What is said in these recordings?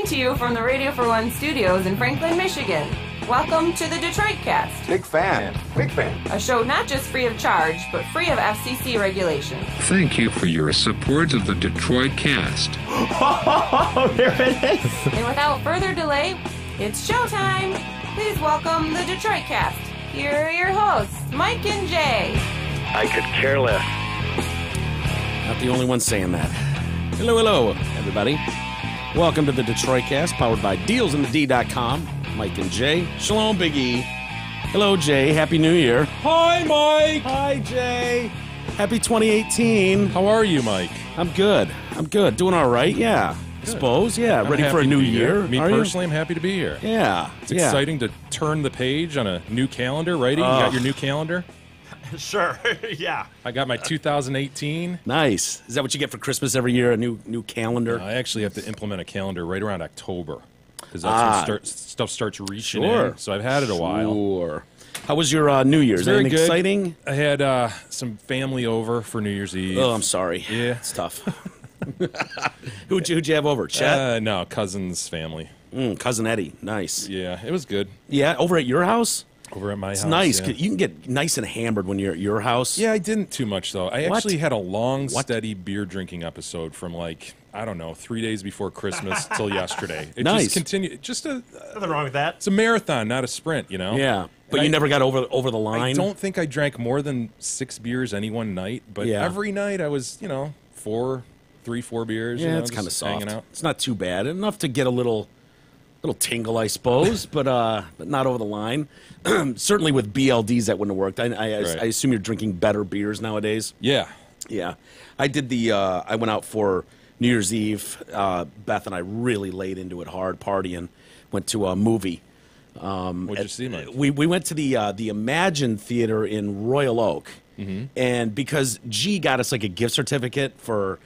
Coming to you from the Radio for One studios in Franklin, Michigan. Welcome to the Detroit Cast. Big fan. A show not just free of charge, but free of FCC regulation. Thank you for your support of the Detroit Cast. Oh, there it is. And without further delay, it's showtime. Please welcome the Detroit Cast. Here are your hosts, Mike and Jay. I could care less. Not the only one saying that. Hello, everybody. Welcome to the Detroit Cast, powered by DealsInTheD.com. Mike and Jay. Shalom, Big E. Hello, Jay. Happy New Year. Hi, Mike. Hi, Jay. Happy 2018. How are you, Mike? I'm good. Doing all right, yeah. I suppose, yeah. I'm ready for a new year. Me personally, I'm happy to be here. Yeah. It's exciting to turn the page on a new calendar, righty? You got your new calendar? Sure, yeah. I got my 2018. Nice. Is that what you get for Christmas every year, a new calendar? I actually have to implement a calendar right around October because that's when stuff starts reaching in. So I've had it a while. Sure. How was your New Year's? Very Anything good. exciting? I had some family over for New Year's Eve. Oh, I'm sorry. Yeah. It's tough. Who'd you have over? Chet? No, cousin's family. Cousin Eddie. Nice. Yeah, it was good. Yeah, over at your house? Over at my house. It's nice. Yeah. You can get nice and hammered when you're at your house. Yeah, I didn't too much, though. I What? actually had a long, steady beer drinking episode from, 3 days before Christmas till yesterday. It Nice. just continued. Nothing wrong with that. It's a marathon, not a sprint, you know? Yeah. But And you never got over the line? I don't think I drank more than 6 beers any one night, but Yeah. every night I was, 4 beers. Yeah, just it's kind of soft. hanging out. It's not too bad. Enough to get a little tingle, I suppose, but not over the line. Certainly with BLDs, that wouldn't have worked. I assume you're drinking better beers nowadays. Yeah. Yeah. I did I went out for New Year's Eve. Beth and I really laid into it hard, partying. Went to a movie. What'd you see, Mike? We went to the Imagine Theater in Royal Oak. Mm-hmm. And because G got us like a gift certificate for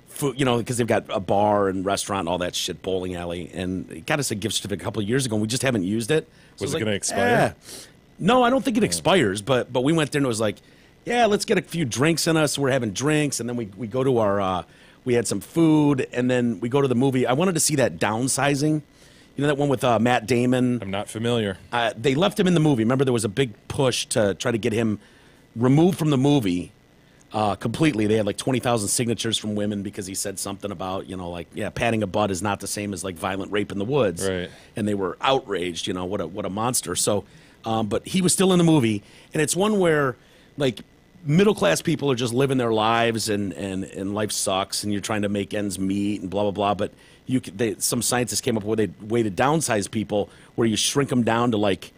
food, because they've got a bar and restaurant and all that shit, bowling alley, and it got us a gift certificate a couple of years ago, and we just haven't used it. So Was it going to expire? No, I don't think it expires, but we went there and it was like, yeah, let's get a few drinks in us. We're having drinks, and then we go to our, we had some food, and then we go to the movie. I wanted to see that Downsizing. You know that one with Matt Damon? I'm not familiar. They left him in the movie. Remember, there was a big push to try to get him removed from the movie completely. They had like 20,000 signatures from women because he said something about, patting a butt is not the same as like violent rape in the woods. Right. And they were outraged, what a monster. So, but he was still in the movie, and it's one where like middle class people are just living their lives, and life sucks, and you're trying to make ends meet and blah blah blah. But some scientists came up with a way to downsize people where you shrink them down to like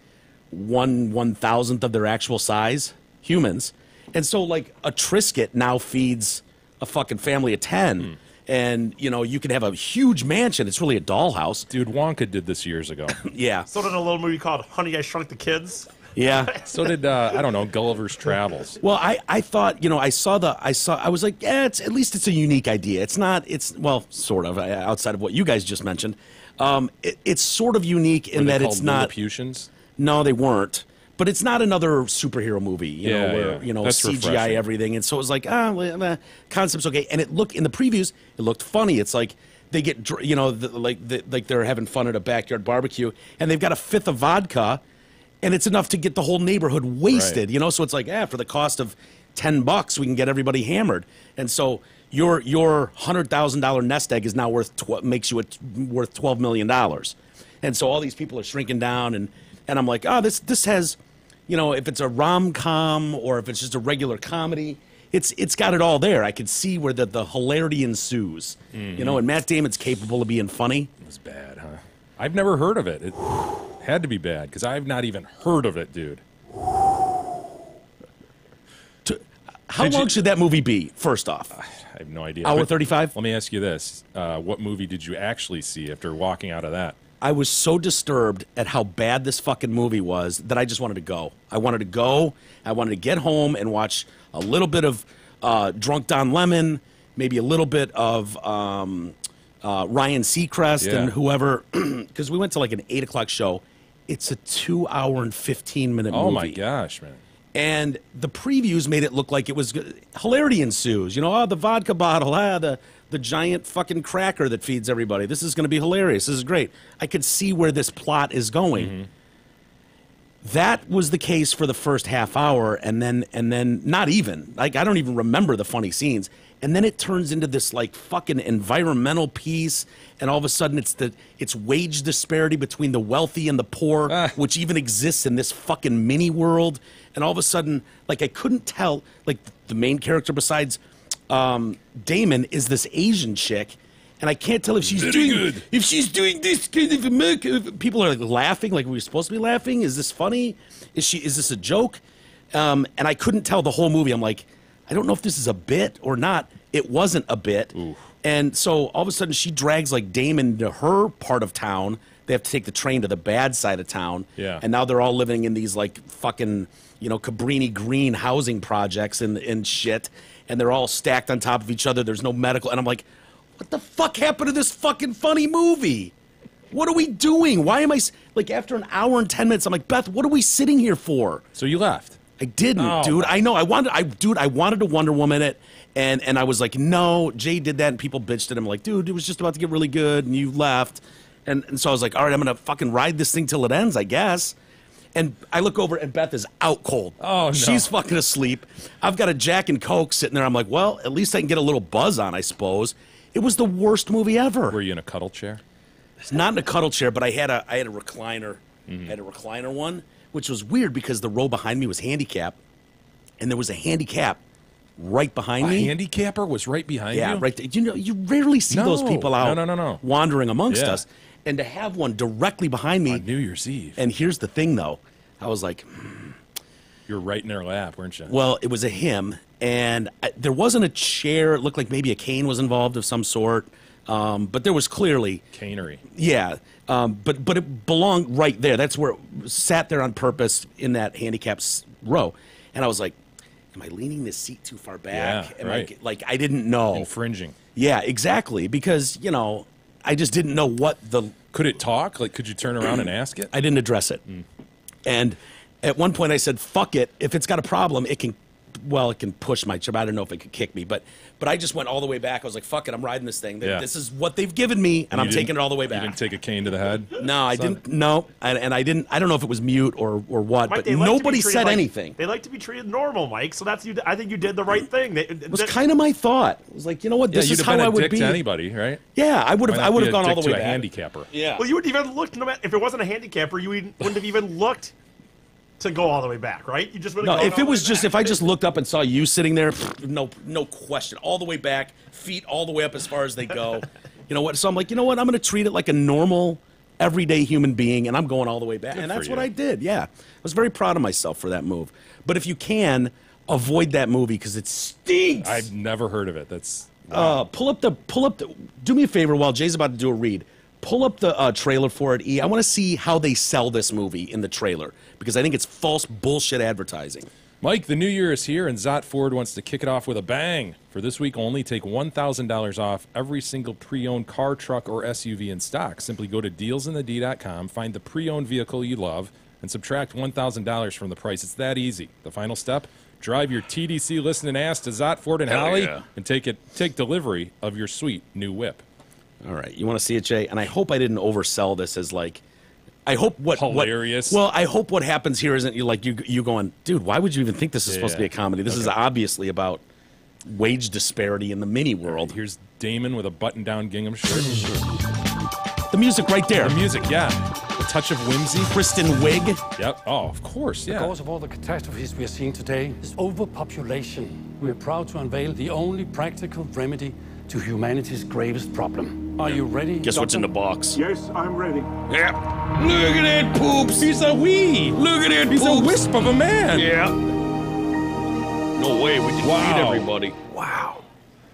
1/1000th of their actual size, humans. And so, like, a Triscuit now feeds a fucking family of 10. And, you can have a huge mansion. It's really a dollhouse. Dude, Wonka did this years ago. Yeah. So did a little movie called Honey, I Shrunk the Kids. Yeah. So did, Gulliver's Travels. Well, I thought, I was like, yeah, it's a unique idea. Well, sort of, outside of what you guys just mentioned. It's sort of unique in that it's not. Lilliputians? No, they weren't. But it's not another superhero movie, where That's CGI refreshing. everything, and so it was like, the concept's okay. And in the previews, it looked funny. It's like they get, like they're having fun at a backyard barbecue, and they've got a fifth of vodka, and it's enough to get the whole neighborhood wasted. Right. So it's like, for the cost of $10, we can get everybody hammered. And so your $100,000 nest egg is now worth $12 million, and so all these people are shrinking down, and I'm like, this has. If it's a rom-com or if it's just a regular comedy, it's got it all there. I could see where the hilarity ensues. Mm-hmm. And Matt Damon's capable of being funny. It was bad, huh? I've never heard of it. It had to be bad because I've not even heard of it, dude. How long should that movie be, first off? I have no idea. Hour But 35? Let me ask you this. What movie did you actually see after walking out of that? I was so disturbed at how bad this fucking movie was that I just wanted to go. I wanted to get home and watch a little bit of Drunk Don Lemon, maybe a little bit of Ryan Seacrest and whoever, because we went to like an 8 o'clock show. It's a 2 hour and 15 minute movie. Oh my gosh, man. And the previews made it look like it was good. Hilarity ensues. You know, oh, the vodka bottle, the giant fucking cracker that feeds everybody. This is going to be hilarious. This is great. I could see where this plot is going. Mm-hmm. That was the case for the first half hour, and then not even. Like, I don't even remember the funny scenes. And then it turns into this like fucking environmental piece, and all of a sudden it's wage disparity between the wealthy and the poor, which even exists in this fucking mini world. And all of a sudden, like, I couldn't tell, like, the main character besides Damon is this Asian chick, and I can't tell if she's doing this kind of America. People are like laughing, like, we're supposed to be laughing. Is this funny? Is this a joke? And I couldn't tell the whole movie. I'm like, I don't know if this is a bit or not. It wasn't a bit. Oof. And so all of a sudden she drags like Damon to her part of town. They have to take the train to the bad side of town. Yeah. And now they're all living in these like fucking, you know, Cabrini Green housing projects and shit. And they're all stacked on top of each other. There's no medical. And I'm like, what the fuck happened to this fucking funny movie? What are we doing? Why am I, like, after an hour and 10 minutes, I'm like, Beth, what are we sitting here for? So you left. I didn't, dude. I know. I wanted to Wonder Woman it, and I was like, no. Jay did that, and people bitched at him, like, dude, it was just about to get really good, and you left. And so I was like, all right, I'm gonna fucking ride this thing till it ends, I guess. And I look over, and Beth is out cold. Oh, no. She's fucking asleep. I've got a Jack and Coke sitting there. I'm like, well, at least I can get a little buzz on, I suppose. It was the worst movie ever. Were you in a cuddle chair? It's not in a cuddle chair, but I had a recliner. Mm-hmm. I had a recliner one, which was weird because the row behind me was handicapped, and there was a handicap right behind me. A handicapper was right behind you? Yeah, right there. You know, you rarely see those people out wandering amongst us. And to have one directly behind me. On New Year's Eve. And here's the thing, though. I was like... You were right in their lap, weren't you? Well, it was a him, and there wasn't a chair. It looked like maybe a cane was involved of some sort. But there was clearly... Canery. Yeah. But it belonged right there. That's where it sat there on purpose in that handicap row. And I was like, am I leaning this seat too far back? Yeah, right. I didn't know. Infringing. Yeah, exactly. Because, you know, I just didn't know what the... Could it talk? Like, could you turn around and ask it? I didn't address it. Mm. And at one point I said, fuck it. If it's got a problem, it can push my chip. I don't know if it could kick me. But I just went all the way back. I was like, fuck it, I'm riding this thing. Yeah. This is what they've given me, and I'm taking it all the way back. You didn't take a cane to the head? No, I didn't. No, and I didn't. I don't know if it was mute or what, Mike, but nobody said anything. They like to be treated normal, Mike. So that's you. I think you did the right thing. It was kind of my thought. It was like, you know what? This is how I would be. You'd have been a dick to anybody, right? Yeah, I would have. I would have gone all the way to a back. handicapper. Yeah. Well, you wouldn't even looked. No matter if it wasn't a handicapper, you wouldn't have even looked to go all the way back, right? You just would have. No, if it was just if I just looked up and saw you sitting there, no question, all the way back, feet all the way up as far as they go. You know what? So I'm like, you know what? I'm going to treat it like a normal, everyday human being, and I'm going all the way back. And that's what I did. Yeah, I was very proud of myself for that move. But if you can, avoid that movie because it stinks. I've never heard of it. That's pull up the. Do me a favor while Jay's about to do a read. Pull up the trailer for it, E. I want to see how they sell this movie in the trailer because I think it's false bullshit advertising. Mike, the new year is here, and Zott Ford wants to kick it off with a bang. For this week only, take $1,000 off every single pre-owned car, truck, or SUV in stock. Simply go to dealsinthed.com, find the pre-owned vehicle you love, and subtract $1,000 from the price. It's that easy. The final step? Drive your TDC listening ass to Zott Ford and Holly and take delivery of your sweet new whip. All right, you want to see it, Jay? And I hope I didn't oversell this as like, I hope what hilarious. I hope what happens here isn't you going, dude, why would you even think this is supposed to be a comedy? This is obviously about wage disparity in the mini world. Here's Damon with a button-down gingham shirt. The music right there. The music, yeah. A touch of whimsy. Kristen Wiig. Yep. Oh, of course, yeah. The cause of all the catastrophes we are seeing today is overpopulation. We are proud to unveil the only practical remedy to humanity's gravest problem. Are you ready? Guess what's in the box? Yes, I'm ready. Yeah. Look at that poops. He's a wee. Look at that He's poops. a wisp of a man. Yeah. No way. We can feed everybody. Wow.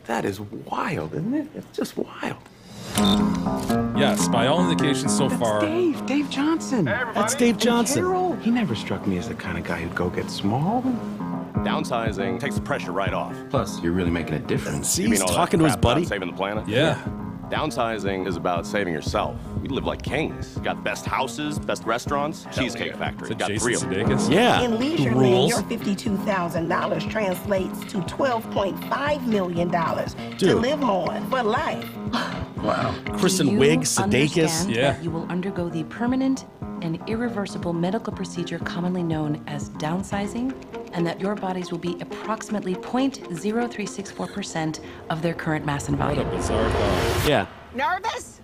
That is wild, isn't it? It's just wild. Yes, by all indications so far. Dave Johnson. Hey, That's Dave Johnson. Carol. He never struck me as the kind of guy who'd go get small. Downsizing takes the pressure right off. Plus, you're really making a difference. See, he's talking to his buddy. Saving the planet. Yeah. Downsizing is about saving yourself. We live like kings. Got best houses, best restaurants, Cheesecake Factory. Is it Got Jason 3 of them. Sudeikis? Yeah. In the leisure land, rules. your $52,000 translates to $12.5 million to Dude. live on for life. Wow. Kristen Do you Wiig, Sudeikis. understand Yeah. that you will undergo the permanent and irreversible medical procedure commonly known as downsizing, and that your bodies will be approximately 0.0364% of their current mass and What a volume. bizarre thought. Yeah. Nervous?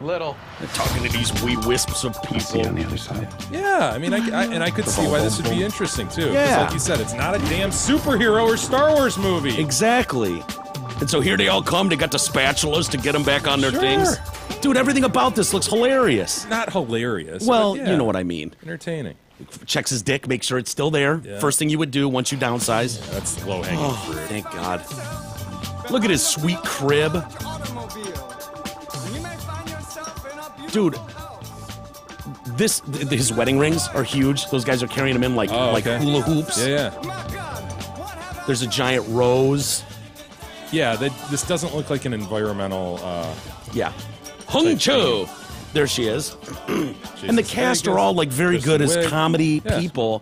Little. They're talking to these wee wisps of people. on the other side. Yeah, I mean, I could see why this would be interesting too. 'Cause Yeah. like you said, it's not a damn superhero or Star Wars movie. Exactly. And so here they all come. They got the spatulas to get them back on their Sure. things. Dude, everything about this looks hilarious. Not hilarious. Well, but yeah, you know what I mean. entertaining. Checks his dick, make sure it's still there. Yeah. First thing you would do once you downsize. That's low hanging Oh, fruit. thank God. Look at his sweet crib. Dude, his wedding rings are huge. Those guys are carrying them in like Oh, like okay. hula hoops. Yeah, There's a giant rose. yeah. This doesn't look like an environmental. Yeah. Hung Cho. There she is. And the cast are all like very good as comedy Yeah. people.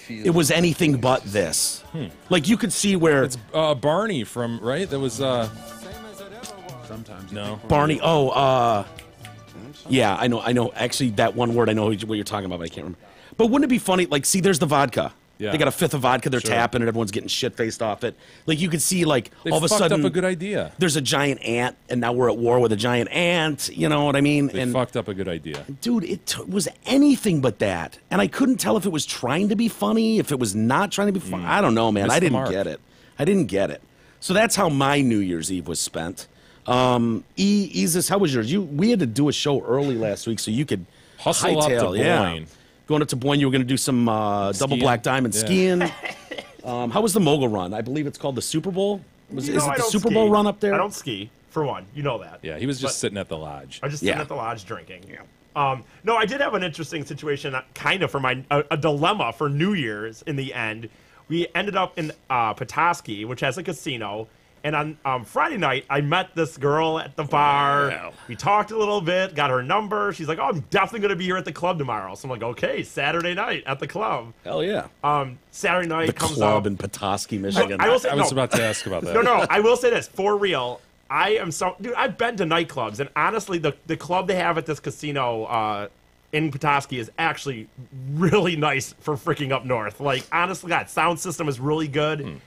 It was anything but this. Like you could see where It's Barney from right. That was. Sometimes no. Barney. Yeah, I know. Actually, that one word I know what you're talking about, but I can't remember. But wouldn't it be funny? Like, see, there's the vodka. Yeah. They got a fifth of vodka. They're Sure. tapping it. Everyone's getting shit faced off it. Like you could see, like They all of a fucked sudden, up a good idea. there's a giant ant, and now we're at war with a giant ant. You know what I mean? They and fucked up a good idea. dude, it was anything but that. And I couldn't tell if it was trying to be funny, if it was not trying to be funny. I don't know, man. Missed I the didn't mark. get it. I didn't get it. So that's how my New Year's Eve was spent. Isis, how was yours? We had to do a show early last week, so you could Hustle up to hightail, yeah. Boyne. Going up to Boyne, you were going to do some double Skiing. black diamond Yeah. skiing. How was the mogul run? I believe it's called the Super Bowl. Is it I the don't Super ski. Bowl run up there? I don't ski, for one. You know that. Yeah, he was just But- sitting at the lodge. I was just sitting Yeah. at the lodge drinking. No, I did have an interesting situation, kind of for a dilemma for New Year's in the end. We ended up in Petoskey, which has a casino. And on Friday night, I met this girl at the bar. Wow. We talked a little bit, got her number. She's like, "Oh, I'm definitely going to be here at the club tomorrow." So I'm like, "Okay, Saturday night at the club." Hell yeah. Saturday night The comes club up. in Petoskey, Michigan. I will say, I was no. about to ask about that. No, I will say this for real. Dude, I've been to nightclubs, and honestly, the club they have at this casino in Petoskey is actually really nice for freaking up north. Like, honestly, God, sound system is really good.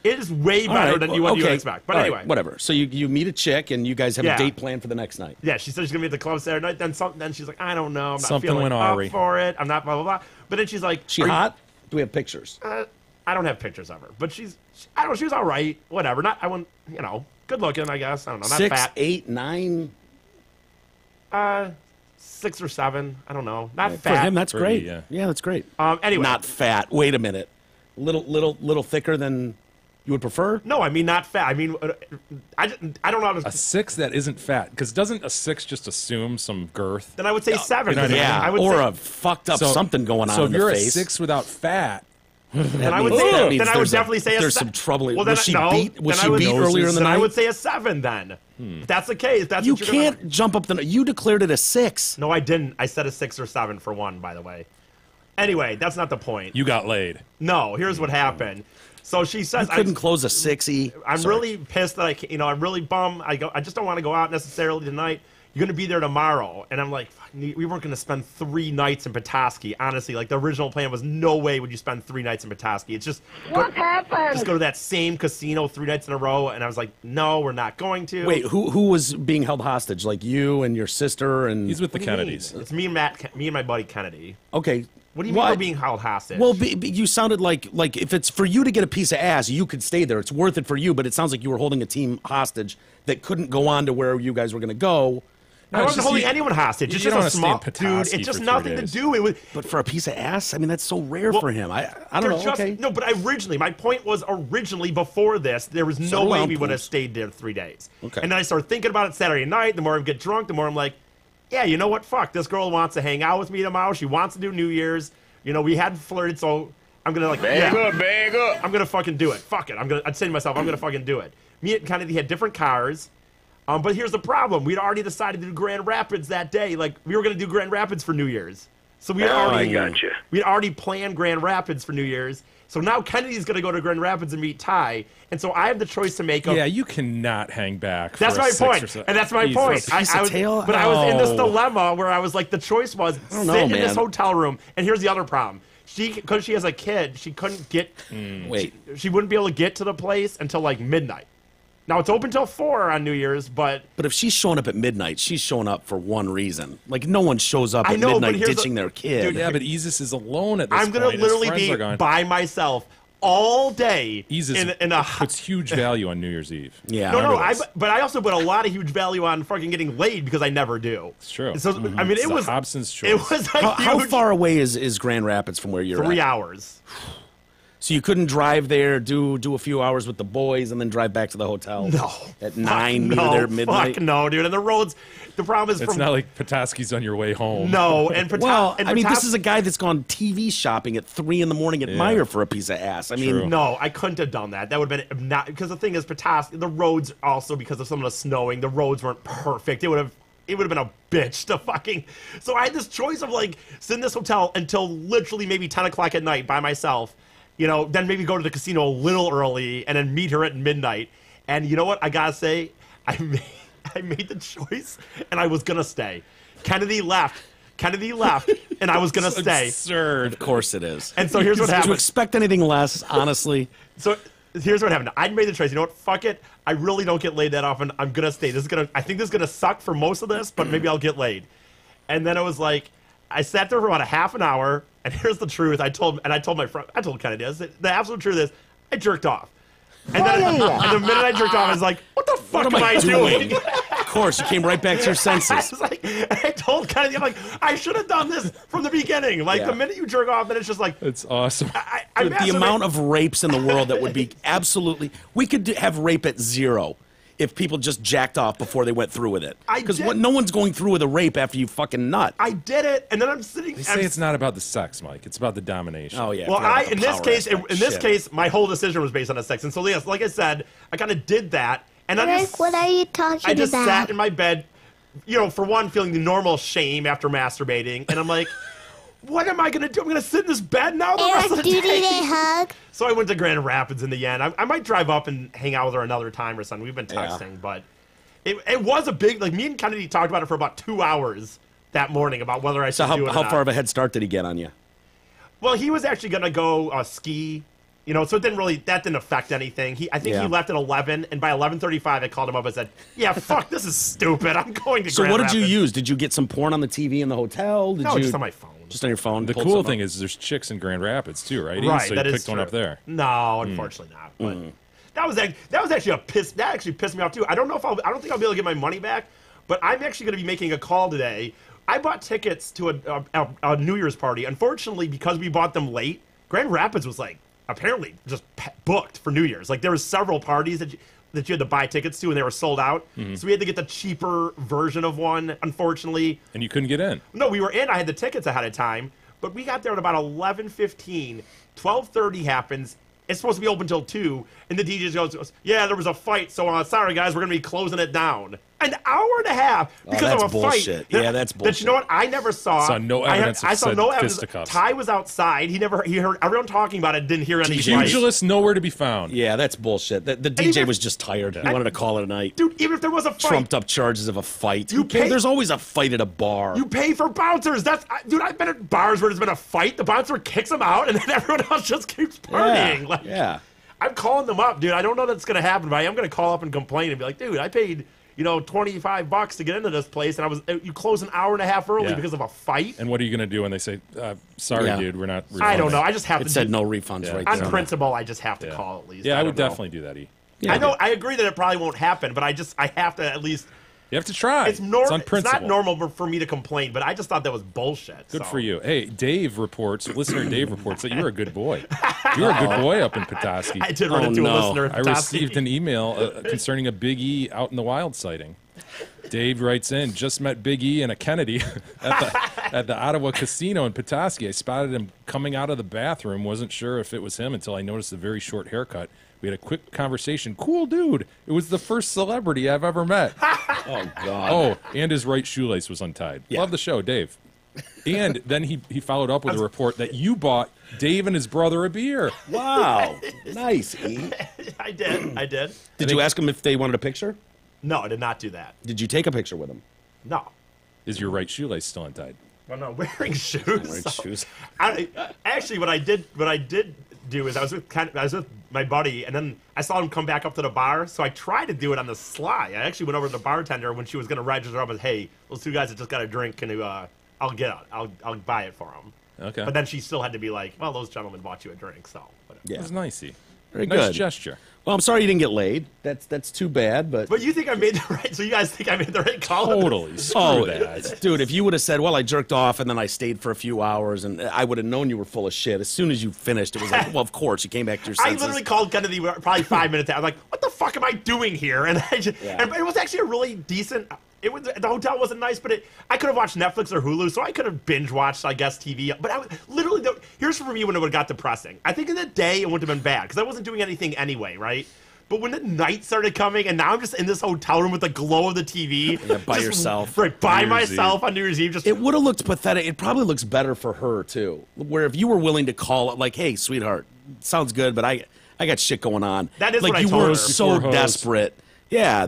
It is way All better right, than well, you would okay. expect. But All right, anyway, whatever. So you meet a chick and you guys have Yeah. a date planned for the next night. yeah, she said she's gonna be at the club Saturday night. Then she's like, I don't know, I'm not Something feeling went up awry. for it. I'm not blah blah blah. But then she's like, She "Are you-" hot? Do we have pictures? I don't have pictures of her, but I don't know, she was all right. Whatever. Not I wouldn't, good looking, I guess. I don't know. Not 6, fat. 8, 9. 6 or 7. I don't know. Not For fat. him, that's Pretty, great. yeah. that's great. Anyway. Not fat. Wait a minute. Little thicker than you would prefer? No, I mean not fat. I mean, I don't know how to. A 6 that isn't fat, because doesn't a 6 just assume some girth? Then I would say 7. you know what I mean? Yeah, I would or say, a fucked up So- something going on So in if the you're face. a 6 without fat, then I would means- say that then means I would there's a- definitely say there's a some trouble. Well, Was then, she no, beat- was then she I would, beat earlier in the then I night? would say a 7 then. If that's the case. That's You what you're gonna- can't jump up the. You declared it a 6. No, I didn't. I said a 6 or 7 for one, by the way. Anyway, that's not the point. you got laid. No, here's what happened. So she says, You couldn't close a 6E. I'm Sorry. really pissed that I'm really bummed. I just don't want to go out necessarily tonight. You're going to be there tomorrow. And I'm like, fuck, we weren't going to spend 3 nights in Petoskey. Honestly, like the original plan was no way would you spend 3 nights in Petoskey. It's just, What happened? just go to that same casino 3 nights in a row. And I was like, no, we're not going to. Wait, who was being held hostage? Like you and your sister and. He's with the What do you mean? Kennedys. It's me and me and my buddy Kennedy. Okay. What do you mean we're being held hostage? Well, you sounded like if it's for you to get a piece of ass, you could stay there. It's worth it for you, but it sounds like you were holding a team hostage that couldn't go on to where you guys were going to go. I wasn't holding anyone hostage. It's you don't just a wanna stay small in dude. Petoskey It's just for 3 nothing to days. do. It was. But for a piece of ass, I mean, that's so rare Well, for him. I don't know. Okay. No, but my point was originally before this, there was no Settle way down, we would have please. stayed there 3 days. Okay. And then I started thinking about it Saturday night. The more I get drunk, the more I'm like, yeah, you know what? Fuck, this girl wants to hang out with me tomorrow. She wants to do New Year's. We had flirted, so I'm gonna Bag up. I'm gonna fucking do it. Fuck it. I'd say to myself, I'm gonna fucking do it. Me and Kennedy had different cars. But here's the problem: we'd already decided to do Grand Rapids that day. Like we were going to do Grand Rapids for New Year's, so we I gotcha. we'd already planned Grand Rapids for New Year's. So now Kennedy's going to go to Grand Rapids and meet Ty, and so I have the choice to make. Yeah, you cannot hang back. That's for my a 6 point, or 7. and that's my point. I was in this dilemma where I was like, the choice was sit in this hotel room, and here's the other problem: because she has a kid, she couldn't get. She wouldn't be able to get to the place until like midnight. Now it's open till 4 on New Year's, but if she's showing up at midnight, she's showing up for one reason. Like no one shows up at midnight ditching their kid. Dude, yeah, but Isis is alone at this point. I'm gonna literally be by myself all day. Isis puts huge value on New Year's Eve. Yeah, but I also put a lot of huge value on fucking getting laid because I never do. It's true. So I mean, it was Hobson's choice. It was how far away is Grand Rapids from where you're 3 at? hours. So you couldn't drive there, do a few hours with the boys, and then drive back to the hotel? No. At 9, meet her there at midnight? Fuck no, dude. And the roads, the problem is it's not like Petoskey's on your way home. No, and I mean, this is a guy that's gone TV shopping at 3 in the morning at Meijer for a piece of ass. I mean, no, I couldn't have done that. That would have been not, because the thing is, Petoskey, the roads also, because of some of the snowing, the roads weren't perfect. It would have been a bitch to fucking. So I had this choice of like sit in this hotel until literally maybe 10 o'clock at night by myself. You know, then maybe go to the casino a little early and then meet her at midnight. And you know what? I gotta say, I made the choice, and I was gonna stay. Kennedy left, and I was gonna stay. Absurd. Of course it is. And so here's what happened. To expect anything less, honestly. So here's what happened. I made the choice. You know what? Fuck it. I really don't get laid that often. I'm gonna stay. I think this is gonna suck for most of this, but maybe I'll get laid. And then I was like, I sat there for about a half an hour. And here's the truth. I told Kennedy, I said, the absolute truth is, I jerked off. And then and the minute I jerked off, I was like, what the fuck am I doing? Of course, you came right back to your senses. I told Kennedy, I'm like, I should have done this from the beginning. Like, the minute you jerk off, then it's just like. It's awesome. The amount of rapes in the world that would be absolutely. We could have rape at 0. If people just jacked off before they went through with it. Because no one's going through with a rape after you fucking nut. I did it, and then I'm sitting. They say it's not about the sex, Mike. It's about the domination. Oh yeah. Well, in this case, my whole decision was based on the sex, and so yes, like I said, I kind of did that, and what are you talking about? I just sat in my bed, you know, for one, feeling the normal shame after masturbating, and I'm like. What am I going to do? I'm going to sit in this bed now the rest of the day? Do you need a hug? So I went to Grand Rapids in the end. I might drive up and hang out with her another time or something. We've been texting, but it was a big, like, me and Kennedy talked about it for about 2 hours that morning about whether I should do it or not. So how far of a head start did he get on you? Well, he was actually going to go ski, you know, so that didn't affect anything. I think he left at 11, and by 11:35, I called him up and said, yeah, fuck, this is stupid. I'm going to Grand Rapids. So what did you use? Did you get some porn on the TV in the hotel? No, just on my phone. Just on your phone. The cool thing is there's chicks in Grand Rapids too, right? Right, so you picked one up there. No, unfortunately not. But that was actually that actually pissed me off too. I don't think I'll be able to get my money back, but I'm actually going to be making a call today. I bought tickets to a New Year's party. Unfortunately, because we bought them late, Grand Rapids was like apparently just booked for New Year's. Like there were several parties that you had to buy tickets to, and they were sold out. So we had to get the cheaper version of one, unfortunately. And you couldn't get in? No, we were in. I had the tickets ahead of time, but we got there at about 11:15. 12:30 happens. It's supposed to be open till 2, and the DJ goes, yeah, there was a fight, so sorry, guys, we're going to be closing it down. An hour and a half because of a bullshit. fight. Yeah, that's bullshit. But you know what? I never saw. Saw no evidence I saw no evidence. Fisticuffs. Ty was outside. He heard everyone talking about it, didn't hear any fights. Pugilist nowhere to be found. Yeah, that's bullshit. The DJ was just tired. He wanted to call it a night. Dude, even if there was a fight. Trumped up charges of a fight. There's always a fight at a bar. You pay for bouncers. Dude, I've been at bars where there's been a fight. The bouncer kicks them out, and then everyone else just keeps partying. Yeah. I'm calling them up, dude. I don't know that's going to happen, but I am going to call up and complain and be like, dude, I paid, $25 to get into this place, and you closed an hour and a half early because of a fight. And what are you going to do when they say, sorry, dude, we're not refunding? I don't know. I just have to. It said no refunds right there. On principle, I just have to call at least. Yeah, I would definitely do that, E. Yeah, I know. I agree that it probably won't happen, but I have to at least. You have to try. It's on principle. It's not normal for me to complain, but I just thought that was bullshit. Good for you. Hey, listener Dave reports that you're a good boy. You're a good boy up in Petoskey. I did run into a listener in Petoskey. I received an email concerning a Big E out in the wild sighting. Dave writes in, just met Big E and a Kennedy at the Ottawa Casino in Petoskey. I spotted him coming out of the bathroom. Wasn't sure if it was him until I noticed a very short haircut. We had a quick conversation. Cool dude. It was the first celebrity I've ever met. Oh, God. Oh, and his right shoelace was untied. Yeah. Love the show, Dave. And then he followed up with a report that you bought Dave and his brother a beer. Wow. Nice, E. I did. Did you ask them if they wanted a picture? No, I did not do that. Did you take a picture with them? No. Is your right shoelace still untied? Well, no, wearing shoes. Wearing shoes. Actually, what I did do is I was with my buddy, and then I saw him come back up to the bar, so I tried to do it on the sly. I actually went over to the bartender when she was going to register up and, hey, those two guys that just got a drink, can you, I'll buy it for them. Okay. But then she still had to be like, well, those gentlemen bought you a drink, so. Whatever. Yeah. It was nicey. Very nice good. gesture. Well, I'm sorry you didn't get laid. That's too bad, but... But you think I made the right, so you guys think I made the right call? Totally. Screw that. Dude, if you would have said, well, I jerked off and then I stayed for a few hours, and I would have known you were full of shit. As soon as you finished, it was like, well, of course, you came back to your I senses. literally called Kennedy probably 5 minutes after. I'm like, what the fuck am I doing here? And and it was actually a really decent... the hotel wasn't nice, but I could have watched Netflix or Hulu, so I could have binge watched, I guess, TV. But I was literally, here's for me when it would have got depressing. I think in the day it wouldn't have been bad because I wasn't doing anything anyway, right? But when the night started coming, and now I'm just in this hotel room with the glow of the TV, by yourself, right? By New Year's myself Eve. on New Year's Eve. It would have looked pathetic. It probably looks better for her too. Where if you were willing to call it, like, "Hey, sweetheart, sounds good, but I got shit going on." That is like what I you told were her. so Before hose. desperate. Yeah,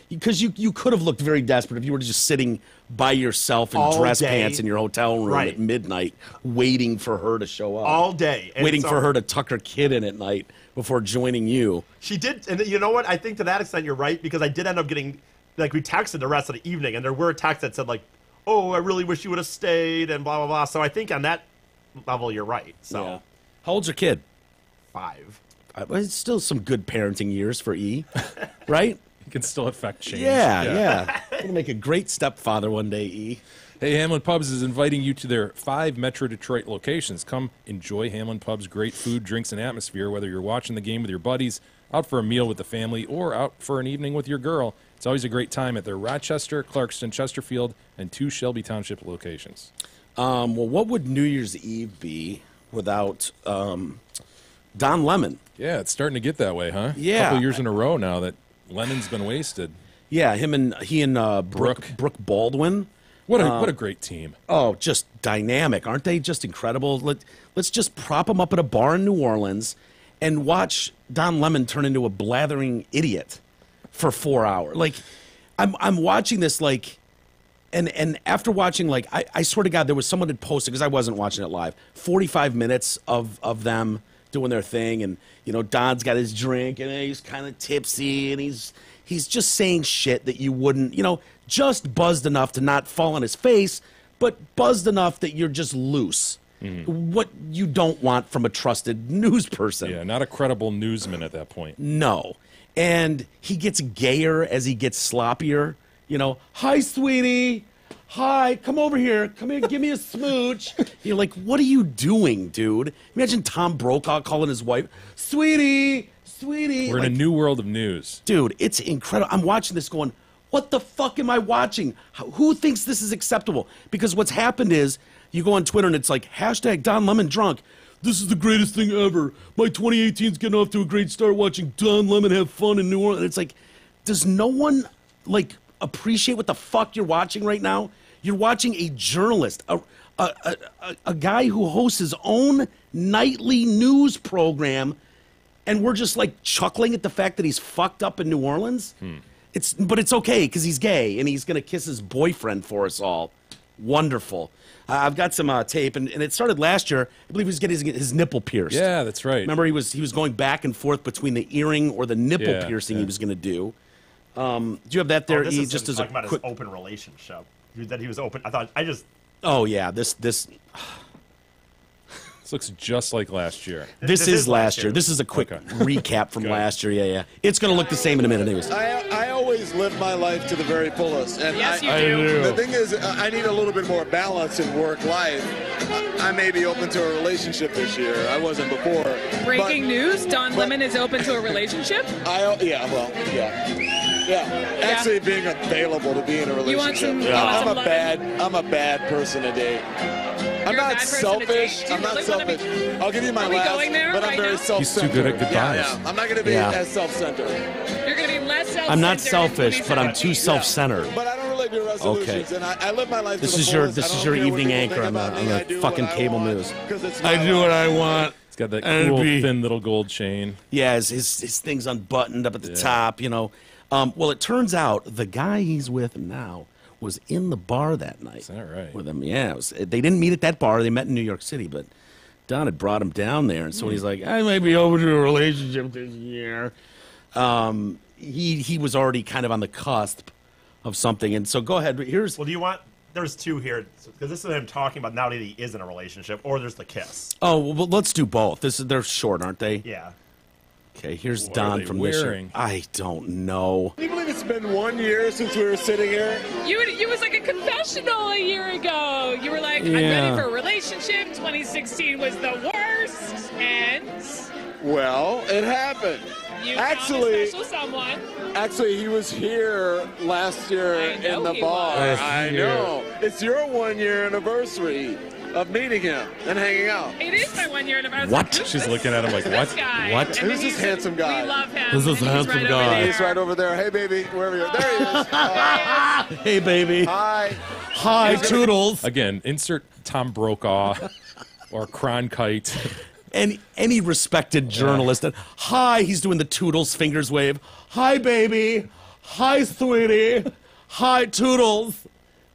because you could have looked very desperate if you were just sitting by yourself in All dress day. pants in your hotel room Right. at midnight, waiting for her to show up. All day. And waiting so- for her to tuck her kid in at night before joining you. She did, and you know what? I think to that extent you're right because I did end up getting, like, we texted the rest of the evening, and there were texts that said like, "Oh, I really wish you would have stayed," and blah blah blah. So I think on that level you're right. So Yeah. How old's your kid? 5. It's still some good parenting years for E, right? It can still affect change. Yeah. Gonna make a great stepfather one day, E. Hey, Hamlin Pubs is inviting you to their 5 Metro Detroit locations. Come enjoy Hamlin Pubs' great food, drinks, and atmosphere, whether you're watching the game with your buddies, out for a meal with the family, or out for an evening with your girl. It's always a great time at their Rochester, Clarkston, Chesterfield, and 2 Shelby Township locations. Well, what would New Year's Eve be without Don Lemon? Yeah, it's starting to get that way, huh? Yeah. A couple years in a row now that Lennon's been wasted. Yeah, he and Brooke Baldwin. What a great team. Oh, just dynamic. Aren't they just incredible? Let's just prop them up at a bar in New Orleans and watch Don Lemon turn into a blathering idiot for 4 hours. Like, I'm watching this, like, and after watching, like, I swear to God, there was someone that posted, because I wasn't watching it live, 45 minutes of them doing their thing, and, you know, Don's got his drink, and he's kind of tipsy, and he's just saying shit that you wouldn't, you know, just buzzed enough to not fall on his face, but buzzed enough that you're just loose. What you don't want from a trusted news person. Yeah, not a credible newsman at that point. No. And he gets gayer as he gets sloppier. You know, hi, sweetie. Hi, come over here. Come here, give me a smooch. You're like, what are you doing, dude? Imagine Tom Brokaw calling his wife, sweetie. We're in a new world of news. Dude, it's incredible. I'm watching this going, what the fuck am I watching? Who thinks this is acceptable? Because what's happened is you go on Twitter and it's like, hashtag Don Lemon drunk. This is the greatest thing ever. My 2018's getting off to a great start watching Don Lemon have fun in New Orleans. And it's like, does no one, like, appreciate what the fuck you're watching right now? You're watching a journalist, a guy who hosts his own nightly news program, and we're just, like, chuckling at the fact that he's fucked up in New Orleans? But it's okay, because he's gay, and he's going to kiss his boyfriend for us all. Wonderful. I've got some tape, and it started last year. I believe he was getting his nipple pierced. Yeah, that's right. Remember, he was going back and forth between the earring or the nipple piercing he was going to do. Do you have that there, this E? is Just as talking a about quick... his open relationship. That he was open. Oh, yeah, this This looks just like last year. This is last year. This is a quick recap from last year. Yeah. It's going to look the same in a minute anyways. I always live my life to the very fullest. And Yes, you do. The thing is, I need a little bit more balance in work life. I may be open to a relationship this year. I wasn't before. Breaking news: Don Lemon is open to a relationship. Yeah. Actually, being available to be in a relationship. You want some I'm a bad person to date. I'm not selfish. I'm not selfish. I'll give you my last. Going there but I'm very self-centered. He's too good at goodbyes. Yeah. I'm not going to be as self-centered. You're going to be less self-centered. I'm not self-centered selfish, and but I'm please too don't be. self-centered. But I don't really do resolutions, and I live my life. This to the is your fullest. I don't your care what evening people anchor think on about me. I the do fucking what I cable want, news. 'cause it's I my do what life. I want. He's got that And cool, be- thin little gold chain. Yeah, his thing's unbuttoned up at the top, you know. Well, it turns out the guy he's with now was in the bar that night. Is that right? With him, yeah. They didn't meet at that bar. They met in New York City, but Don had brought him down there, and so he's like, I might be open to a relationship this year. He was already kind of on the cusp of something, and so go ahead. Here's Well, do you want? There's two here because this is him talking about now that he is in a relationship, or there's the kiss. oh well, let's do both. They're short, aren't they? Yeah. Okay, here's What are Don they from wearing? Michigan. I don't know. Can you believe it's been 1 year since we were sitting here? You was like a confessional a year ago. You were like, I'm Yeah. ready for a relationship. 2016 was the worst, and Well, it happened. you Actually- found a special someone. Actually, he was here last year I know in the he bar. was. I know. It's your 1 year anniversary of meeting him and hanging out. It is my 1 year anniversary. What? Who's She's this- looking at him like, who's what? this guy? What? And Who's then this he said, handsome guy? We love him. Who's this and he's handsome right guy? over there. He's right over there. Hey, baby, wherever you're. There he is. Hey, baby. Hi. Hi, Toodles. Again, insert Tom Brokaw or Cronkite. Any respected journalist. And, hi, he's doing the Toodles fingers wave. Hi, baby. Hi, sweetie. Hi, Toodles.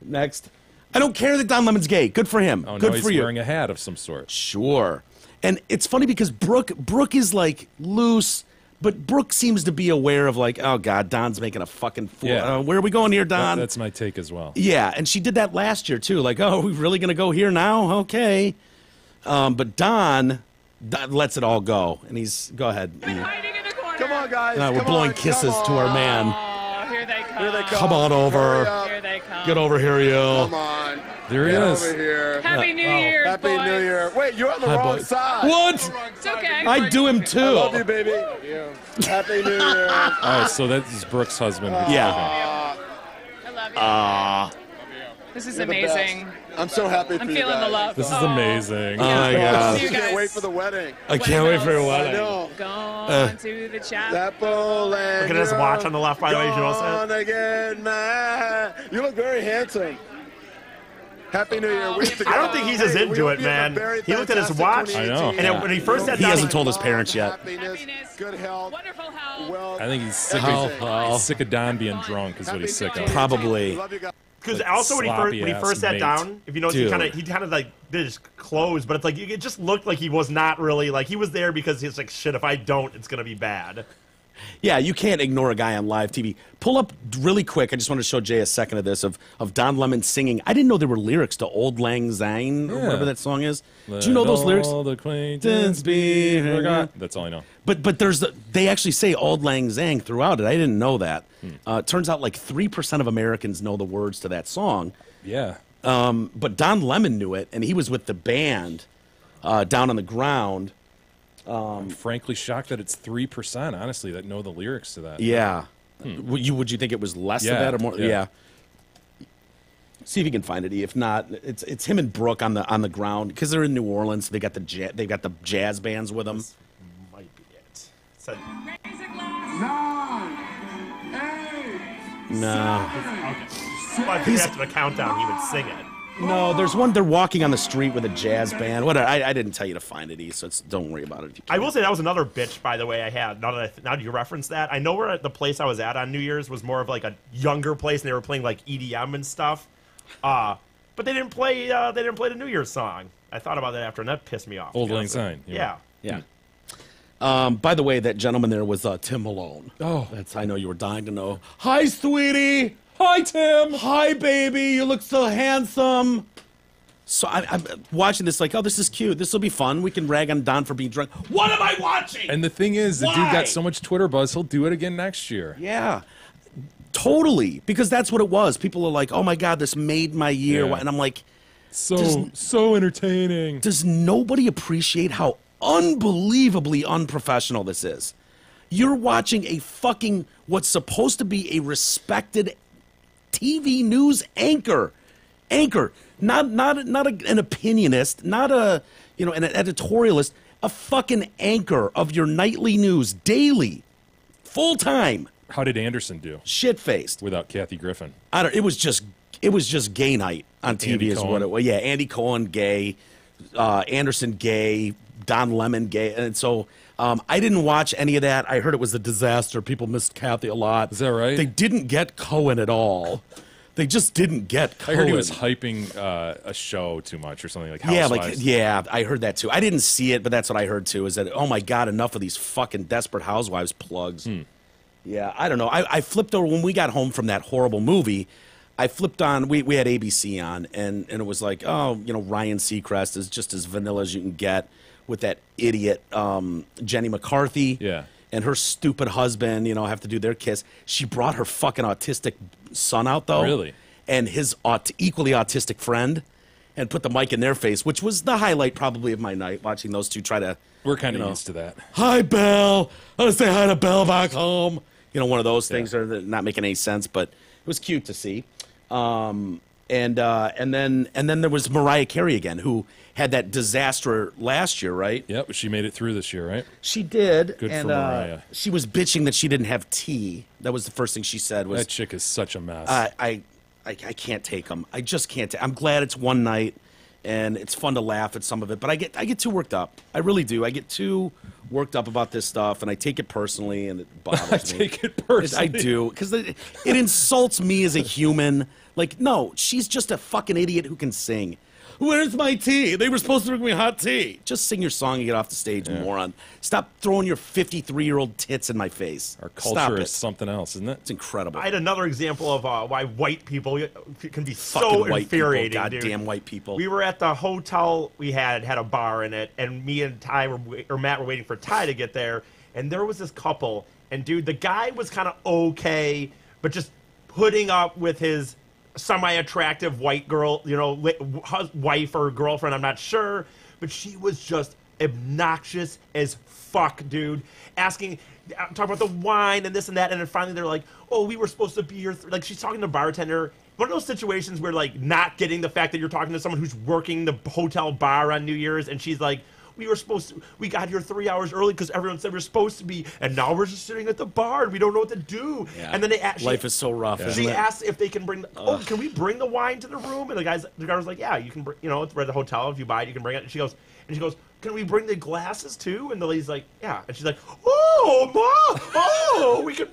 Next. I don't care that Don Lemon's gay. Good for him. Oh, Good no, he's for you. wearing a hat of some sort. Sure. And it's funny because Brooke is like loose, but Brooke seems to be aware of like, oh God, Don's making a fucking fool. Yeah. Where are we going here, Don? That's my take as well. Yeah, and she did that last year too. Like, oh, are we really gonna go here now? Okay. But Don lets it all go, and he's go ahead. Hiding in the corner. Come on, guys. We're Come blowing on, kisses come to our on. man. Oh, here they come. Here they Come on over. Hurry up. Here they come. Get over here, you. Come on. There he Get is. over here. Happy New Year, Happy boys. New Year. Wait, you're on the Hi, wrong boys. side. What? It's okay. I do him I love you, too. baby. Yeah. Happy New Year. All right, so that's Brooke's husband. Yeah. I love you. This is You're the amazing. best. I'm so happy for I'm you feeling guys. the love. This is amazing. Oh my God. See you I can't guys. wait for the wedding. I can't wait for your I wedding. know. Gone to the chapel. That bowl and Look at his you're watch on the left, by the way. You notice that? gonna get mad. You look very handsome. Happy New Year. We have to I go. don't think he's as Hey, into we it, hope you have a man. very He looked at his fantastic watch, 2018. I know. and when he first sat He down, hasn't told his parents yet. Happiness, good health, Wonderful health. wealth. I think he's sick everything. of, sick of Don being drunk is what he's sick of. Probably. Love you guys. because Like also when he sloppy-ass first sat mate. down, if you notice, Dude. he kind of like did his clothes, but it's like it just looked like he was not really like he was there because he's like shit. If I don't, it's gonna be bad. Yeah, you can't ignore a guy on live TV. Pull up really quick. I just want to show Jay a second of this of Don Lemon singing. I didn't know there were lyrics to Old Lang Syne or Yeah. whatever that song is. Do you know those lyrics? All the acquaintance be forgot. That's all I know. But they actually say Auld Lang Syne throughout it. I didn't know that. It turns out like 3% of Americans know the words to that song. Yeah. But Don Lemon knew it, and he was with the band down on the ground. I'm frankly shocked that it's 3%, honestly, that know the lyrics to that. Yeah. Would you think it was less Yeah, of that or more? yeah. Yeah. See if you can find it. If not, it's him and Brooke on the ground because they're in New Orleans. So they got the jazz bands with them. This might be it. Said, No. well, if after the countdown, he would sing it. No, there's one. They're walking on the street with a jazz band. What? I didn't tell you to find it, E. So don't worry about it. If you I will say that was another bitch, by the way. I had now you reference that. I know where the place I was at on New Year's was more of like a younger place, and they were playing like EDM and stuff. But they didn't play. They didn't play the New Year's song. I thought about that after, and that pissed me off. Old to be Lang honest with Syne. you. Yeah. Yeah. By the way, that gentleman there was Tim Malone. Oh. I know you were dying to know. Hi, sweetie. Hi, Tim. Hi, baby. You look so handsome. So I'm watching this like, oh, this is cute. This will be fun. We can rag on Don for being drunk. What am I watching? And the thing is, the dude Why? got so much Twitter buzz, he'll do it again next year. Yeah, totally. Because that's what it was. People are like, oh, my God, this made my year. Yeah. And I'm like, So entertaining. does nobody appreciate how unbelievably unprofessional this is? You're watching a fucking, what's supposed to be a respected TV news anchor. Not an opinionist, not an editorialist, a fucking anchor of your nightly news daily, full time, How did Anderson do? Shit faced without Kathy Griffin. I don't. It was just gay night on TV. Andy is Cohen. what it was. Yeah, Andy Cohen gay, Anderson gay, Don Lemon gay, and so I didn't watch any of that. I heard it was a disaster. People missed Kathy a lot. Is that right? They didn't get Cohen at all. They just didn't get Cohen. I heard he was hyping a show too much or something like Yeah, Housewives. yeah, I heard that too. I didn't see it, but that's what I heard too. Is that oh my god, enough of these fucking Desperate Housewives plugs. Yeah, I don't know. I flipped over when we got home from that horrible movie. I flipped on. We had ABC on, and it was like, oh, you know, Ryan Seacrest is just as vanilla as you can get with that idiot Jenny McCarthy. Yeah. And her stupid husband, you know, have to do their kiss. She brought her fucking autistic son out, though. Really? And his equally autistic friend, and put the mic in their face, which was the highlight probably of my night, watching those two try to. We're kind of used to that. Hi, Belle. I want to say hi to Belle back home. You know, one of those things that are not making any sense, but it was cute to see. And then there was Mariah Carey again, who had that disaster last year, right? Yep, she made it through this year, right? She did. Good and, for Mariah. She was bitching that she didn't have tea. That was the first thing she said. Was that chick is such a mess. I can't take them. I just can't. I'm glad it's one night, and it's fun to laugh at some of it. But I get too worked up. I really do. I get too worked up about this stuff, and I take it personally, and it bothers me. Take it personally. I do, because it insults me as a human. Like, no, she's just a fucking idiot who can sing. Where's my tea? They were supposed to bring me hot tea. Just sing your song and get off the stage, moron. Stop throwing your 53-year-old tits in my face. Our culture is something else, isn't it? It's incredible. I had another example of why white people can be Fucking so white infuriating. people, dude. goddamn white people. We were at the hotel. We had a bar in it, and me and Matt were waiting for Ty to get there. And there was this couple, and dude, the guy was kind of okay, but just putting up with his semi-attractive white girl, you know, wife or girlfriend, I'm not sure, but she was just obnoxious as fuck, dude. Talking about the wine and this and that, and then finally they're like, oh, we were supposed to be here. Like, she's talking to the bartender. One of those situations where, like, not getting the fact that you're talking to someone who's working the hotel bar on New Year's, and she's like, we got here 3 hours early because everyone said we're supposed to be, and now we're just sitting at the bar and we don't know what to do. Yeah. And then life is so rough. She asked if they can bring. Can we bring the wine to the room? And the guy was like, yeah, you can. You know, it's at the hotel. If you buy it, you can bring it. And she goes, can we bring the glasses too? And the lady's like, yeah. And she's like, oh, Ma, oh, we can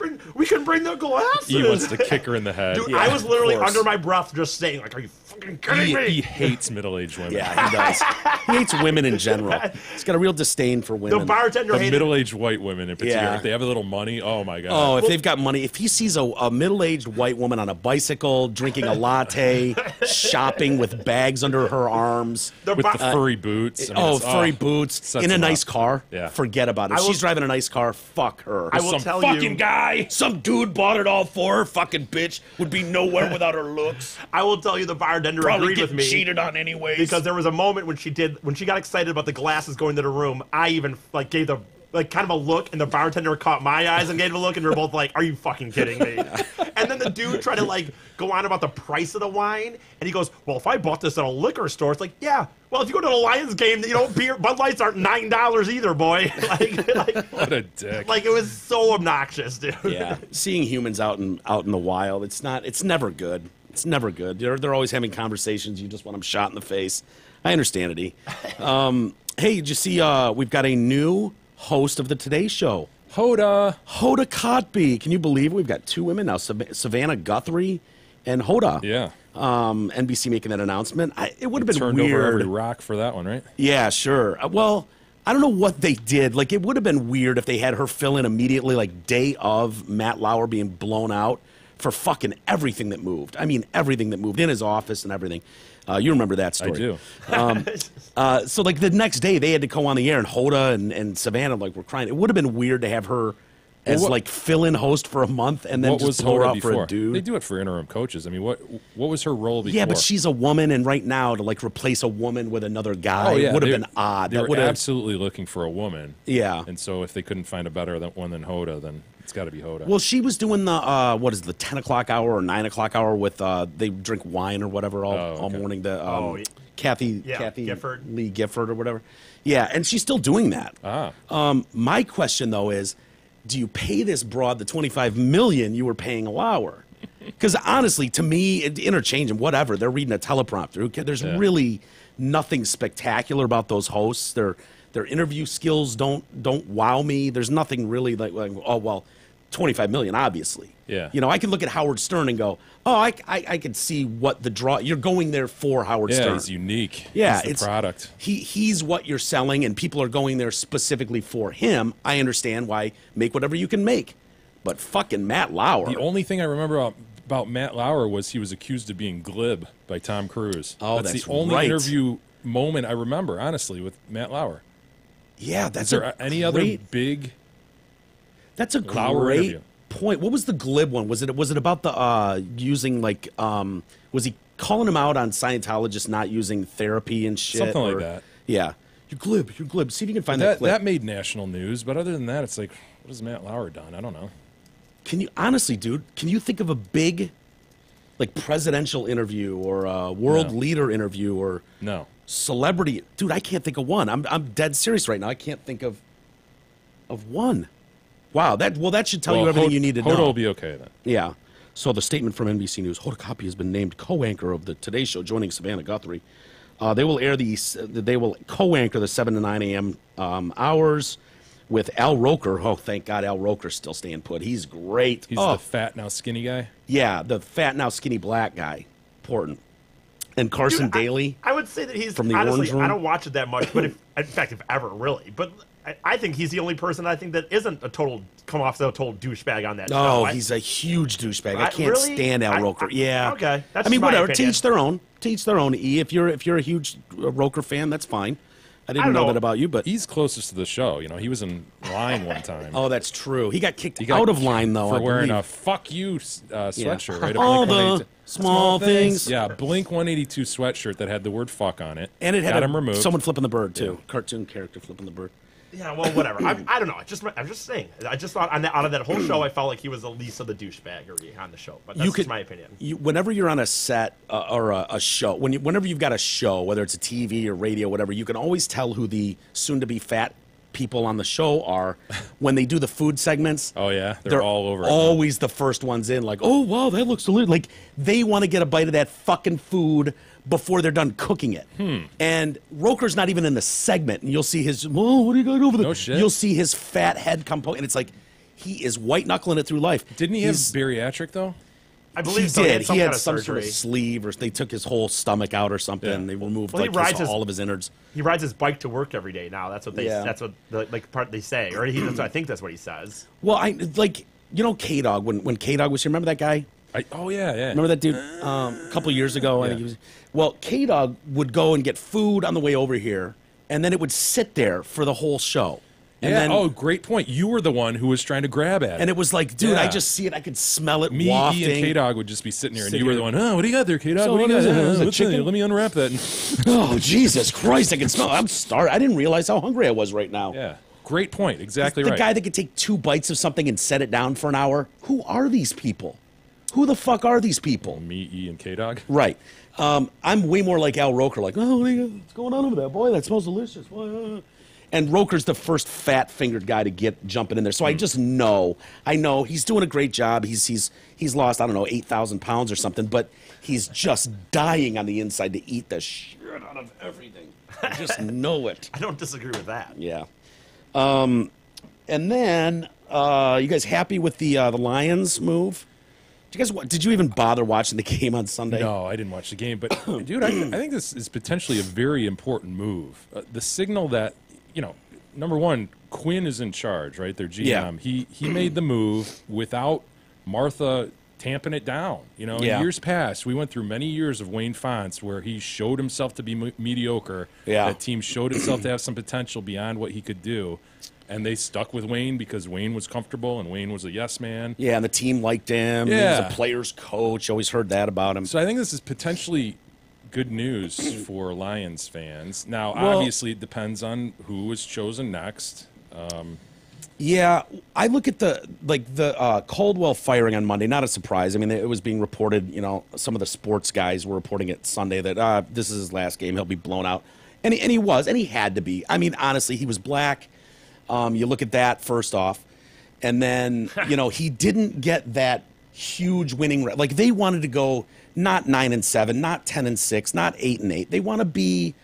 bring the glasses. He wants to kick her in the head. Dude, Yeah, I was literally of course. under my breath just saying, like, are you fucking kidding me? He hates middle-aged women. Yeah, he does. He hates women in general. He's got a real disdain for women. The bartender The hated middle-aged white women in particular. Yeah. If they have a little money, oh my god. Oh, if they've got money. If he sees a middle-aged white woman on a bicycle, drinking a latte, shopping with bags under her arms. With the furry boots. I mean, furry boots. sets In a him nice up. car. Yeah. Forget about it. If she's driving a nice car, fuck her. I will Some tell fucking you- guy, some dude bought it all for her, fucking bitch, would be nowhere without her looks. I will tell you, the bartender Probably agreed with getting me. cheated on anyways. Because there was a moment when she got excited about the glasses going to the room. I even gave the kind of a look, and the bartender caught my eyes and gave a look, and we were both like, "Are you fucking kidding me?" And then the dude tried to go on about the price of the wine, and he goes, "Well, if I bought this at a liquor store, it's like, yeah. Well, if you go to the Lions game, you know, Bud Lights aren't $9 either, boy." What a dick. Like, it was so obnoxious, dude. Yeah, seeing humans out in the wild, it's never good. It's never good. They're always having conversations. You just want them shot in the face. I understand it. Hey, did you see? We've got a new host of the Today Show. Hoda Kotb. Can you believe it? We've got two women now, Savannah Guthrie and Hoda. Yeah. NBC making that announcement. It would have been Turned weird. over every rock for that one, right? Yeah, sure. Well, I don't know what they did. Like, it would have been weird if they had her fill in immediately, like, day of Matt Lauer being blown out for fucking everything that moved. I mean, everything that moved in his office and everything. You remember that story. I do. So, like, the next day, they had to go on the air, and Hoda and Savannah, like, were crying. It would have been weird to have her as, like, fill-in host for a month and then What just was blow her Hoda out before? for a dude. They do it for interim coaches. I mean, what was her role before? Yeah, but she's a woman, and right now, to, like, replace a woman with another guy would have been odd. They That were would have absolutely looking for a woman. Yeah. And so if they couldn't find a better one than Hoda, then it's got to be Hoda. Well, she was doing the 10 o'clock hour or 9 o'clock hour with they drink wine or whatever all morning. Kathy Gifford. Lee Gifford or whatever. Yeah, and she's still doing that. My question though is do you pay this broad the $25 million you were paying Lauer? Because honestly, to me, interchange and whatever, they're reading a teleprompter. Okay, there's really nothing spectacular about those hosts. Their interview skills don't wow me. There's nothing really like oh well, $25 million, obviously. Yeah. You know, I can look at Howard Stern and go, oh, I can see what the draw. You're going there for Howard Stern. Yeah, he's unique. Yeah, he's the product. He's what you're selling, and people are going there specifically for him. I understand why. Make whatever you can make. But fucking Matt Lauer. The only thing I remember about Matt Lauer was he was accused of being glib by Tom Cruise. Oh, that's that's the only right. interview moment I remember, honestly, with Matt Lauer. Yeah, that's Is there any other big? That's a Lauer great interview? point. What was the glib one? Was it about the using like was he calling him out on Scientologists not using therapy and shit? Something like that. Yeah. You're glib. You're glib. See if you can find that clip. That made national news, but other than that, it's like, what has Matt Lauer done? I don't know. Can you honestly, dude? Can you think of a big, like presidential interview or a world leader interview or no celebrity? Dude, I can't think of one. I'm dead serious right now. I can't think of one. Wow. That should tell you everything you need to know. Hoda will be okay then. Yeah. So the statement from NBC News: Hoda Kotb has been named co-anchor of the Today Show, joining Savannah Guthrie. They will co-anchor the 7 to 9 a.m. Hours with Al Roker. Oh, thank God, Al Roker's still staying put. He's great. He's the fat now skinny guy. Yeah, the fat now skinny black guy. Important. And Carson Daly. I would say that he's from the honestly. Orange Room. I don't watch it that much, but in fact, if ever, really. But I think he's the only person I think that isn't a total douchebag on that show. Oh, he's a huge douchebag. I can't stand Al Roker. Yeah. Okay. That's I mean, my whatever. opinion. To each their own. To each their own. E, if you're a huge Roker fan, that's fine. I didn't know that about you, but he's closest to the show. You know, he was in line one time. Oh, that's true. He got kicked out of line though for I wearing believe. a "fuck you" sweatshirt. Right? All the small things. Yeah, Blink 182 sweatshirt that had the word "fuck" on it, And it had got him removed. someone flipping the bird too. Cartoon character flipping the bird. Yeah, well, whatever. I don't know. I'm just saying. I just thought out of that whole show, I felt like he was the least of the douchebaggery on the show. But that's just my opinion. Whenever you're on a set or a show, whenever you've got a show, whether it's a TV or radio, whatever, you can always tell who the soon-to-be fat people on the show are when they do the food segments. Oh yeah, they're all over. Always the first ones in. Like, oh wow, that looks delicious. Like they want to get a bite of that fucking food before they're done cooking it. And Roker's not even in the segment, and you'll see his. Oh, what do you got over there? No shit. You'll see his fat head come, and it's like he is white knuckling it through life. Didn't he have bariatric though? I believe he so. did. He had some sort of sleeve, or they took his whole stomach out, or something. Yeah. And they removed Well, all of his innards. He rides his bike to work every day now. That's what they. Yeah. That's what the part they say, or I think that's what he says. Well, K Dog when K Dog was here. Remember that guy? Oh yeah. Remember that dude? A couple years ago, I think he was. Well, K Dog would go and get food on the way over here, and then it would sit there for the whole show. And then, great point. You were the one who was trying to grab at it. And it was like, dude, I just see it. I could smell it Me, wafting. E, and K-Dog would just be sitting here, and you were here. the one, oh, what do you got there, K-Dog? So what do you got? is it, Let me unwrap that. Oh, Jesus Christ, I can smell it. I'm starved. I didn't realize how hungry I was right now. Yeah, great point. Exactly the right. guy that could take 2 bites of something and set it down for an hour. Who are these people? Who the fuck are these people? Me, E, and K-Dog. Right. I'm way more like Al Roker, like, oh, what's going on over there? Boy, that smells delicious. And Roker's the first fat-fingered guy to get jumping in there. So I just know. I know he's doing a great job. He's lost, I don't know, 8,000 pounds or something, but he's just dying on the inside to eat the shit out of everything. I just know it. I don't disagree with that. Yeah. And then, you guys happy with the Lions move? Did you even bother watching the game on Sunday? No, I didn't watch the game. But, dude, I think this is potentially a very important move. The signal that, number one, Quinn is in charge, right? Their GM. Yeah. He made the move without Martha tamping it down. In years past, we went through many years of Wayne Fonts where he showed himself to be mediocre. Yeah. That team showed itself to have some potential beyond what he could do. And they stuck with Wayne because Wayne was comfortable and Wayne was a yes man. Yeah, and the team liked him. Yeah. He was a player's coach. Always heard that about him. So I think this is potentially good news for Lions fans. Now, obviously, it depends on who is chosen next. Yeah, I look at the Caldwell firing on Monday. Not a surprise. I mean, it was being reported. Some of the sports guys were reporting it Sunday that this is his last game. He'll be blown out, and he was, and he had to be. I mean, honestly, he was black. You look at that first off, And then, he didn't get that huge winning like they wanted to go not 9-7, not 10-6, not 8-8. They want to be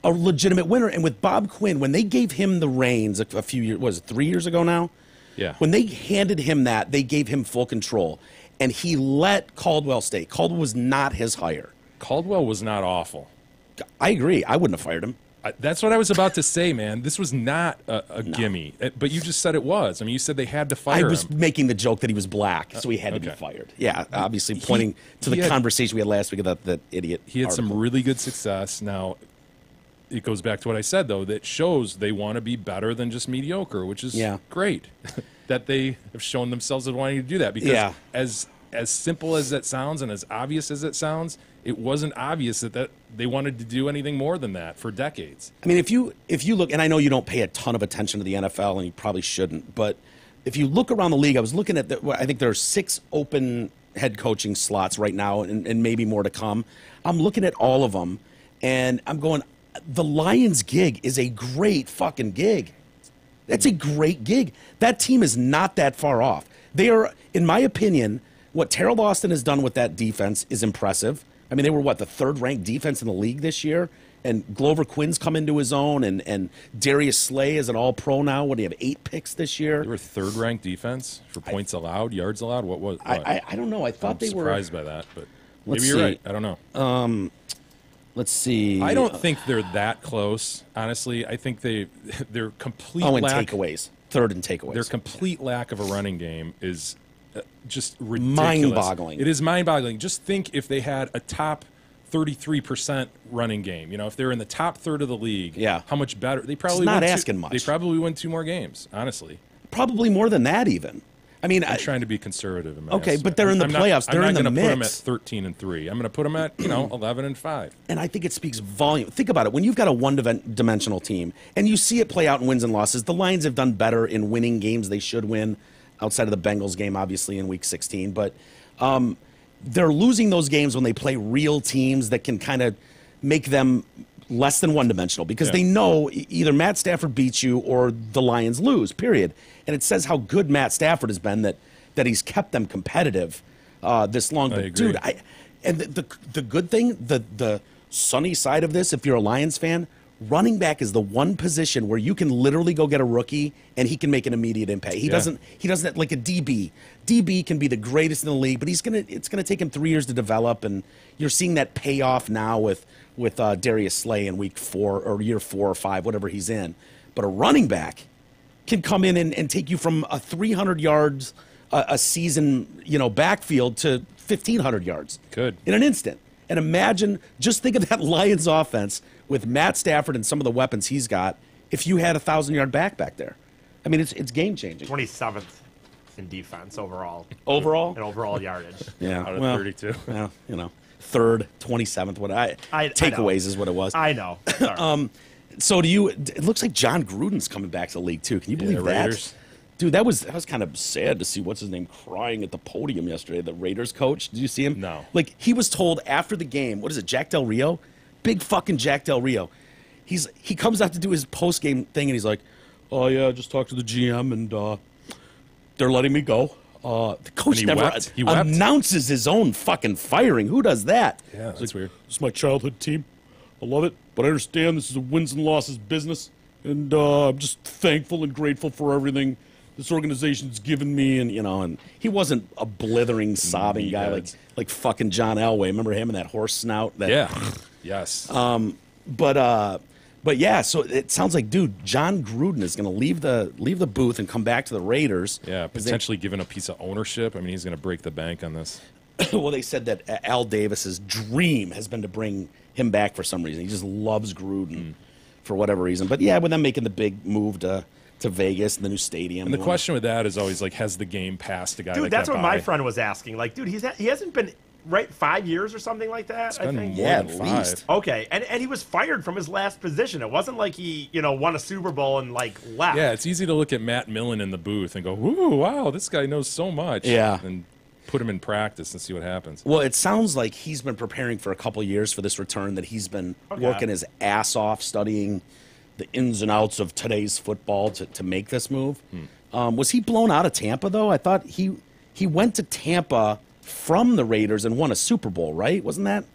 a legitimate winner. And with Bob Quinn, when they gave him the reins a few years, was it 3 years ago now? Yeah. When they handed him that, they gave him full control. And he let Caldwell stay. Caldwell was not his hire. Caldwell was not awful. I agree. I wouldn't have fired him. That's what I was about to say, man. This was not a gimme. But you just said it was. I mean, you said they had to fire him. I was making the joke that he was black, so he had to be fired. Yeah, obviously pointing to the conversation we had last week about that idiot. He had some really good success. Now, it goes back to what I said, though, that shows they want to be better than just mediocre, which is great that they have shown themselves as wanting to do that. Because as simple as that sounds and as obvious as it sounds, it wasn't obvious that they wanted to do anything more than that for decades. I mean, if you look, and I know you don't pay a ton of attention to the NFL, and you probably shouldn't, but if you look around the league, I was looking at I think there are 6 open head coaching slots right now, and maybe more to come. I'm looking at all of them, and I'm going, the Lions gig is a great fucking gig. That's a great gig. That team is not that far off. They are, in my opinion, what Terrell Austin has done with that defense is impressive. I mean, they were, the 3rd-ranked defense in the league this year? And Glover Quinn's come into his own, and Darius Slay is an all-pro now. What, do you have 8 picks this year? They were 3rd-ranked defense for points allowed, yards allowed? What? I don't know. I thought they were... I'm surprised by that, but maybe you're right. I don't know. Let's see. I don't think they're that close, honestly. I think they're complete lack... takeaways. 3rd in takeaways. Their complete lack of a running game is... just ridiculous. Mind-boggling. It is mind-boggling. Just think if they had a top 33% running game. If they're in the top third of the league, how much better? They probably not asking much. They probably win 2 more games, honestly. Probably more than that, even. I mean, I'm trying to be conservative. In my okay, but they're in the playoffs. They're in the mix. I'm not going to put them at 13-3. I'm going to put them at 11-5. And I think it speaks volume. Think about it. When you've got a one-dimensional team, and you see it play out in wins and losses, the Lions have done better in winning games they should win. Outside of the Bengals game, obviously, in Week 16. But they're losing those games when they play real teams that can kind of make them less than one-dimensional because they know either Matt Stafford beats you or the Lions lose, period. And it says how good Matt Stafford has been that he's kept them competitive this long. But, dude, and the good thing, the sunny side of this, if you're a Lions fan, running back is the one position where you can literally go get a rookie and he can make an immediate impact. He doesn't like a DB. DB can be the greatest in the league, but it's gonna take him 3 years to develop, and you're seeing that pay off now with Darius Slay in week 4 or year 4 or 5, whatever he's in. But a running back can come in and take you from a 300 yards a season, backfield to 1,500 yards. Good. In an instant. And imagine, just think of that Lions offense with Matt Stafford and some of the weapons he's got if you had a 1,000-yard back there. I mean, it's game-changing. 27th in defense overall. Overall? In overall yardage. Yeah. Out of 32. Well, 3rd, 27th. Takeaways is what it was. I know. Sorry. So it looks like John Gruden's coming back to the league, too. Can you believe that? Raiders. Dude, that was kind of sad to see what's his name crying at the podium yesterday. The Raiders coach. Did you see him? No. Like, he was told after the game. What is it? Jack Del Rio, big fucking Jack Del Rio. He comes out to do his post game thing, and he's like, "Oh yeah, I just talked to the GM, and they're letting me go." The coach never announces his own fucking firing. Who does that? Yeah, that's weird. This is my childhood team. I love it, but I understand this is a wins and losses business, and I'm just thankful and grateful for everything this organization's given me. And he wasn't a blithering, sobbing guy like fucking John Elway. Remember him and that horse snout? Yes. But yeah, so it sounds like, dude, John Gruden is going to leave the booth and come back to the Raiders. Yeah, potentially given a piece of ownership. I mean, he's going to break the bank on this. Well, they said that Al Davis's dream has been to bring him back for some reason. He just loves Gruden for whatever reason. But yeah, with them making the big move to Vegas and the new stadium. And the question with that is always like, has the game passed a guy? Dude, that's what my friend was asking. Like, dude, he hasn't been. Right, 5 years or something like that. It's been I think. More than 5. Okay, and he was fired from his last position. It wasn't like he won a Super Bowl and left. Yeah, it's easy to look at Matt Millen in the booth and go, "Ooh, wow, this guy knows so much." Yeah, and put him in practice and see what happens. Well, it sounds like he's been preparing for a couple of years for this return. That he's been working his ass off studying the ins and outs of today's football to make this move. Was he blown out of Tampa though? I thought he went to Tampa from the Raiders and won a Super Bowl, right? Wasn't that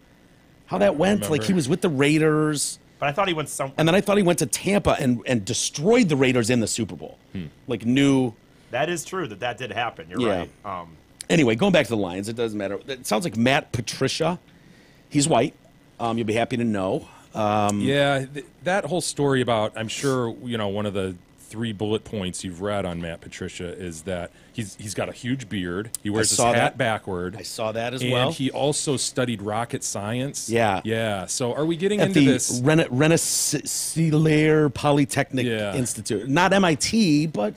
how that went? Like he was with the Raiders. But I thought he went somewhere. And then I thought he went to Tampa and destroyed the Raiders in the Super Bowl. Like new. That is true that did happen. You're Yeah. right. Anyway, going back to the Lions, it doesn't matter. It sounds like Matt Patricia. He's white. You'll be happy to know. That whole story about, I'm sure, one of the 3 bullet points you've read on Matt Patricia is that he's got a huge beard. He wears his hat backward. I saw that as well. And he also studied rocket science. Yeah. Yeah. So are we getting At into the this? Rensselaer Polytechnic Institute. Not MIT, but,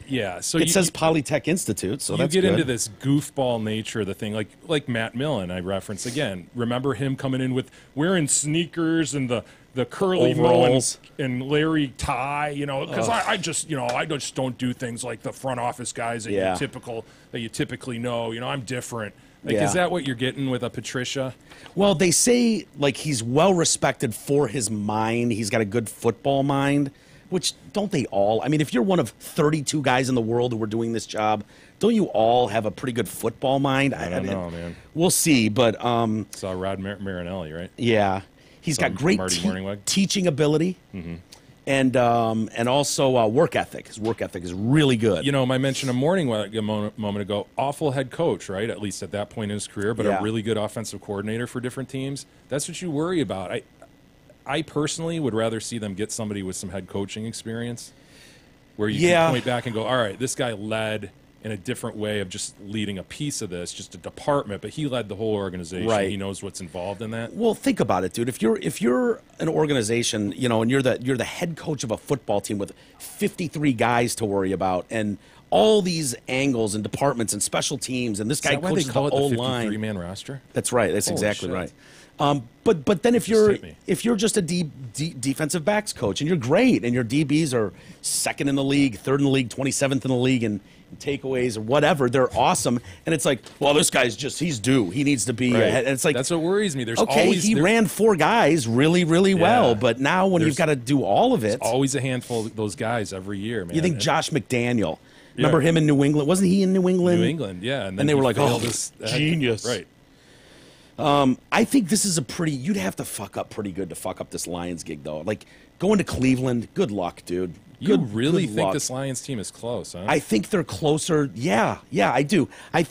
Yeah. So it says Polytech Institute, so that's you get good. into this goofball nature of the thing, like Matt Millen, I reference again. Remember him coming in with wearing sneakers and the curly Overalls. mo and Larry tie, because I just don't do things like the front office guys that you typically know. I'm different. Is that what you're getting with a Patricia? Well, they say like he's well respected for his mind. He's got a good football mind. Which, don't they all? I mean, if you're one of 32 guys in the world who are doing this job, don't you all have a pretty good football mind? I don't know, man. We'll see, but... Saw Rod Marinelli, right? Yeah. He's got great teaching ability and also work ethic. His work ethic is really good. I mentioned a moment ago, awful head coach, right? At least at that point in his career, but a really good offensive coordinator for different teams. That's what you worry about. I personally would rather see them get somebody with some head coaching experience where you can point back and go, all right, this guy led in a different way of just leading a piece of this, just a department, but he led the whole organization. Right. He knows what's involved in that. Well, think about it, dude. If you're an organization, and you're the head coach of a football team with 53 guys to worry about and all these angles and departments and special teams, and this guy coaches the O-line. 53-man roster? That's right. That's Holy exactly shit. right. But then if you're just a defensive backs coach and you're great and your DBs are second in the league, third in the league, 27th in the league and takeaways or whatever, they're awesome. And it's like, well, this guy's he's due. He needs to be ahead. And it's like, that's what worries me. There's he ran 4 guys really, really well, but now when you've got to do all of it, there's always a handful of those guys every year, man. You think Josh McDaniel? Remember him in New England? Wasn't he in New England? New England, yeah. And they were like, oh, genius. Right. I think this is you'd have to fuck up pretty good to fuck up this Lions gig, though. Like, going to Cleveland, good luck, dude. You really think this Lions team is close, huh? I think they're closer. Yeah, I do. I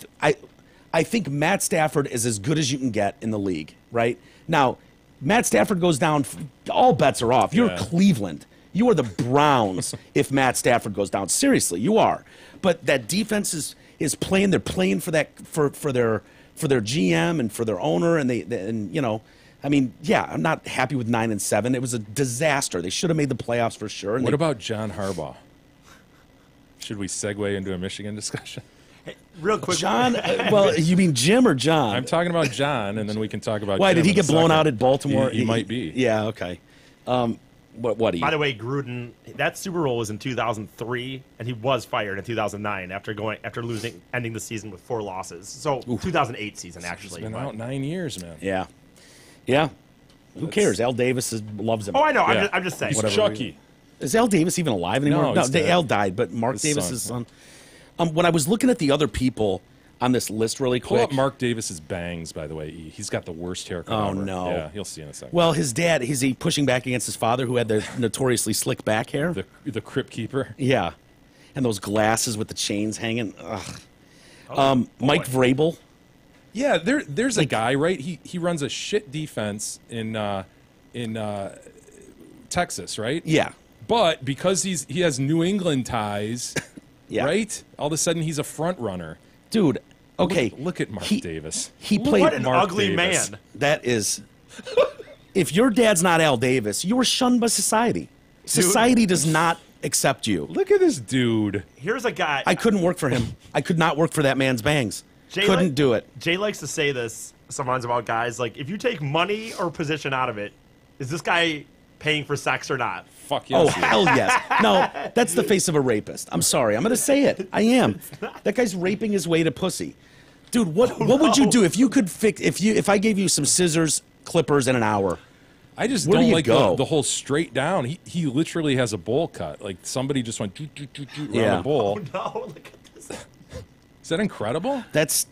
think Matt Stafford is as good as you can get in the league, right? Now, Matt Stafford goes down, all bets are off. You're Cleveland. You are the Browns if Matt Stafford goes down. Seriously, you are. But that defense is playing. They're playing for that for their GM and for their owner, and I'm not happy with 9-7. It was a disaster. They should have made the playoffs for sure. What about John Harbaugh? Should we segue into a Michigan discussion? Hey, real quick, John. Well, you mean Jim or John? I'm talking about John, and then we can talk about. Why Jim did he in get a blown second. out at Baltimore? He might be. Yeah. Okay. What? By the way, Gruden, that Super Bowl was in 2003, and he was fired in 2009 ending the season with 4 losses. So 2008 season actually. It's been out 9 years, man. Yeah. Who cares? Al Davis loves him. Oh, I know. Yeah. I'm just saying. He's Chucky. Is Al Davis even alive anymore? No, Al died, but Mark Davis' son. When I was looking at the other people on this list really Pull quick. up Mark Davis's bangs, by the way. He's got the worst haircut Oh, ever. no. Yeah, you'll see in a second. Well, his dad, is he pushing back against his father who had the notoriously slick back hair? The crypt keeper. Yeah. And those glasses with the chains hanging. Ugh. Mike Vrabel. Yeah, there's a guy, right? He runs a shit defense in Texas, right? Yeah. But because he has New England ties, right? All of a sudden he's a front runner. Dude, okay. Look at Mark Davis. He played What an Mark ugly Davis. man. That is. If your dad's not Al Davis, you are shunned by society. Society does not accept you. Look at this dude. Here's a guy. I couldn't work for him. I could not work for that man's bangs. Couldn't do it. Jay likes to say this sometimes about guys. Like, if you take money or position out of it, is this guy paying for sex or not? Fuck yes. Oh, hell yes. No, that's the face of a rapist. I'm sorry. I'm going to say it. I am. That guy's raping his way to pussy. Dude, what would you do if you could if I gave you some scissors, clippers, and an hour? I just Where do don't you like go? the whole straight down. He literally has a bowl cut. Like somebody just went around the bowl. Oh, no, look at this. Is that incredible? That's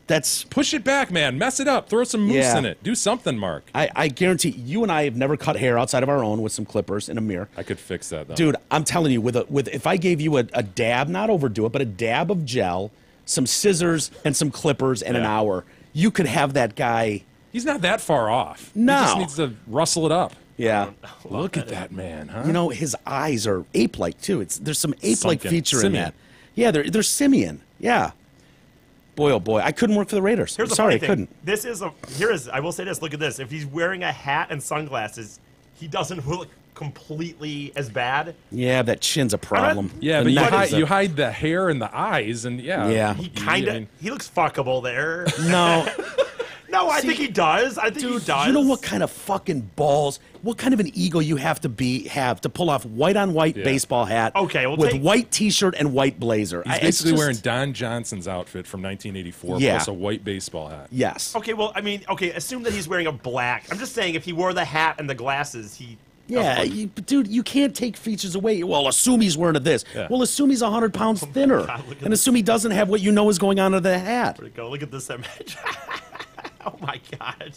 Push it back, man. Mess it up. Throw some mousse in it. Do something, Mark. I guarantee you and I have never cut hair outside of our own with some clippers in a mirror. I could fix that, though. Dude, I'm telling you, with if I gave you a dab, not overdo it, but a dab of gel, some scissors, and some clippers in an hour, you could have that guy. He's not that far off. No. He just needs to rustle it up. Yeah. Look at that man, huh? You know, his eyes are ape-like, too. There's some ape-like Sunken. feature Simian. in that. Yeah, they're simian. Yeah. Boy, oh boy, I couldn't work for the Raiders. Here's the Sorry, funny I couldn't. thing. I will say this. Look at this. If he's wearing a hat and sunglasses, he doesn't look completely as bad. Yeah, that chin's a problem. Yeah, The but neck is you hide the hair and the eyes, and Yeah. He looks fuckable there. No. No, I think he does. I think he does. You know what kind of fucking balls, what kind of an ego you have to have to pull off white on white baseball hat with white T-shirt and white blazer. He's basically wearing Don Johnson's outfit from 1984 plus a white baseball hat. Yes. Okay, well, I mean, assume that he's wearing a black. I'm just saying if he wore the hat and the glasses, he... Yeah, dude, you can't take features away. Well, assume he's wearing this. Yeah. Well, assume he's 100 pounds thinner. God, look at and this. assume he doesn't have what you know is going on under the hat. Where'd it go? Look at this image. Oh, my God.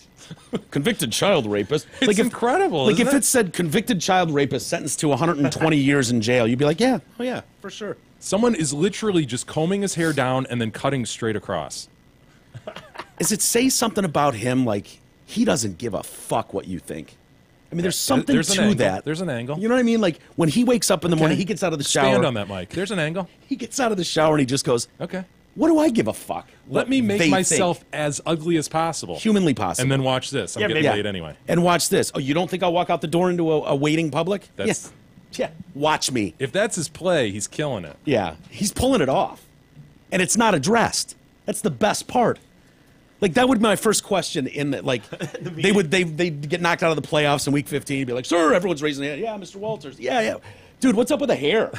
Convicted child rapist. It's incredible, Like, isn't if it? it said convicted child rapist sentenced to 120 years in jail, you'd be like, yeah, oh, yeah, for sure. Someone is literally just combing his hair down and then cutting straight across. Does it say something about him, like, he doesn't give a fuck what you think? I mean, there's something There's an to angle. that. There's an angle. You know what I mean? Like, when he wakes up in the morning, he gets out of the shower. Expand on that, Mike. There's an angle. He gets out of the shower and he just goes, okay. What do I give a fuck? Let what me make they myself think? as ugly as possible. Humanly possible. And then watch this. I'm getting laid anyway. And watch this. Oh, you don't think I'll walk out the door into a waiting public? That's, yeah. Watch me. If that's his play, he's killing it. Yeah. He's pulling it off. And it's not addressed. That's the best part. Like, that would be my first question in that, like, they'd get knocked out of the playoffs in week 15, be like, sir, everyone's raising their hand. Yeah, Mr. Walters. Yeah. Dude, what's up with the hair?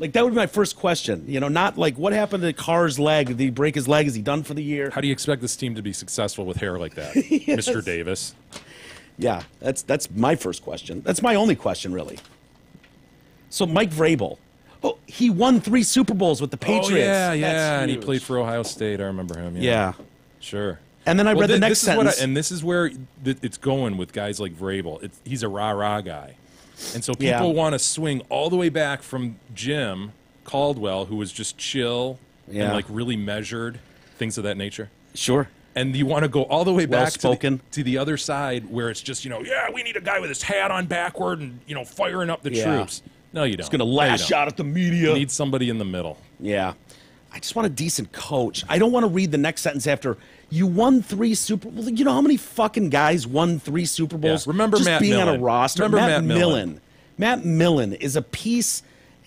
Like, that would be my first question. You know, not like, what happened to Carr's leg? Did he break his leg? Is he done for the year? How do you expect this team to be successful with hair like that, Yes. Mr. Davis? Yeah, that's my first question. That's my only question, really. So, Mike Vrabel. Oh, he won 3 Super Bowls with the Patriots. Oh, yeah, That's and he huge. played for Ohio State. I remember him. Yeah. Sure. And then I read the next sentence. And this is where it's going with guys like Vrabel. He's a rah-rah guy. And so Yeah. people want to swing all the way back from Jim Caldwell, who was just chill Yeah. and like really measured, things of that nature. Sure. And you want to go all the way back Well-spoken. to the other side where it's just, yeah, we need a guy with his hat on backward and, firing up the troops. No, you don't. He's going to lash out at the media. You need somebody in the middle. Yeah. I just want a decent coach. I don't want to read the next sentence after you won 3 Super Bowls. You know how many fucking guys won 3 Super Bowls? Yeah. Remember just Matt being on a Millen. roster. Remember Matt Matt Millen. Matt Millen is a piece,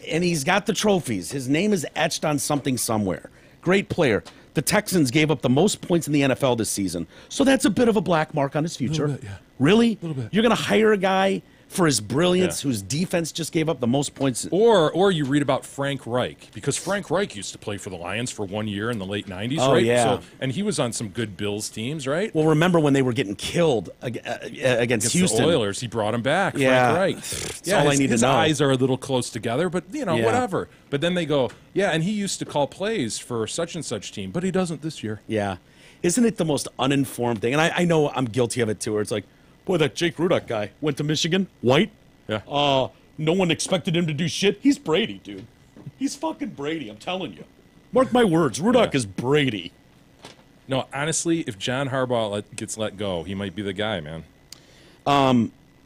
and he's got the trophies. His name is etched on something somewhere. Great player. The Texans gave up the most points in the NFL this season, so that's a bit of a black mark on his future. Little bit, yeah. Really? Little bit. You're going to hire a guy for his brilliance, whose defense just gave up the most points. Or you read about Frank Reich, because Frank Reich used to play for the Lions for 1 year in the late 90s, Oh, right? yeah. So, and he was on some good Bills teams, right? Well, remember when they were getting killed against Houston? The Oilers, he brought him back, Yeah. Frank Reich. That's all I need to his know. eyes are a little close together, but, Yeah. whatever. But then they go, yeah, and he used to call plays for such and such team, but he doesn't this year. Yeah. Isn't it the most uninformed thing? And I know I'm guilty of it, too, where it's like, boy, that Jake Rudock guy went to Michigan, white. Yeah. No one expected him to do shit. He's Brady, dude. He's fucking Brady, I'm telling you. Mark my words, Rudock is Brady. No, honestly, if John Harbaugh gets let go, he might be the guy, man.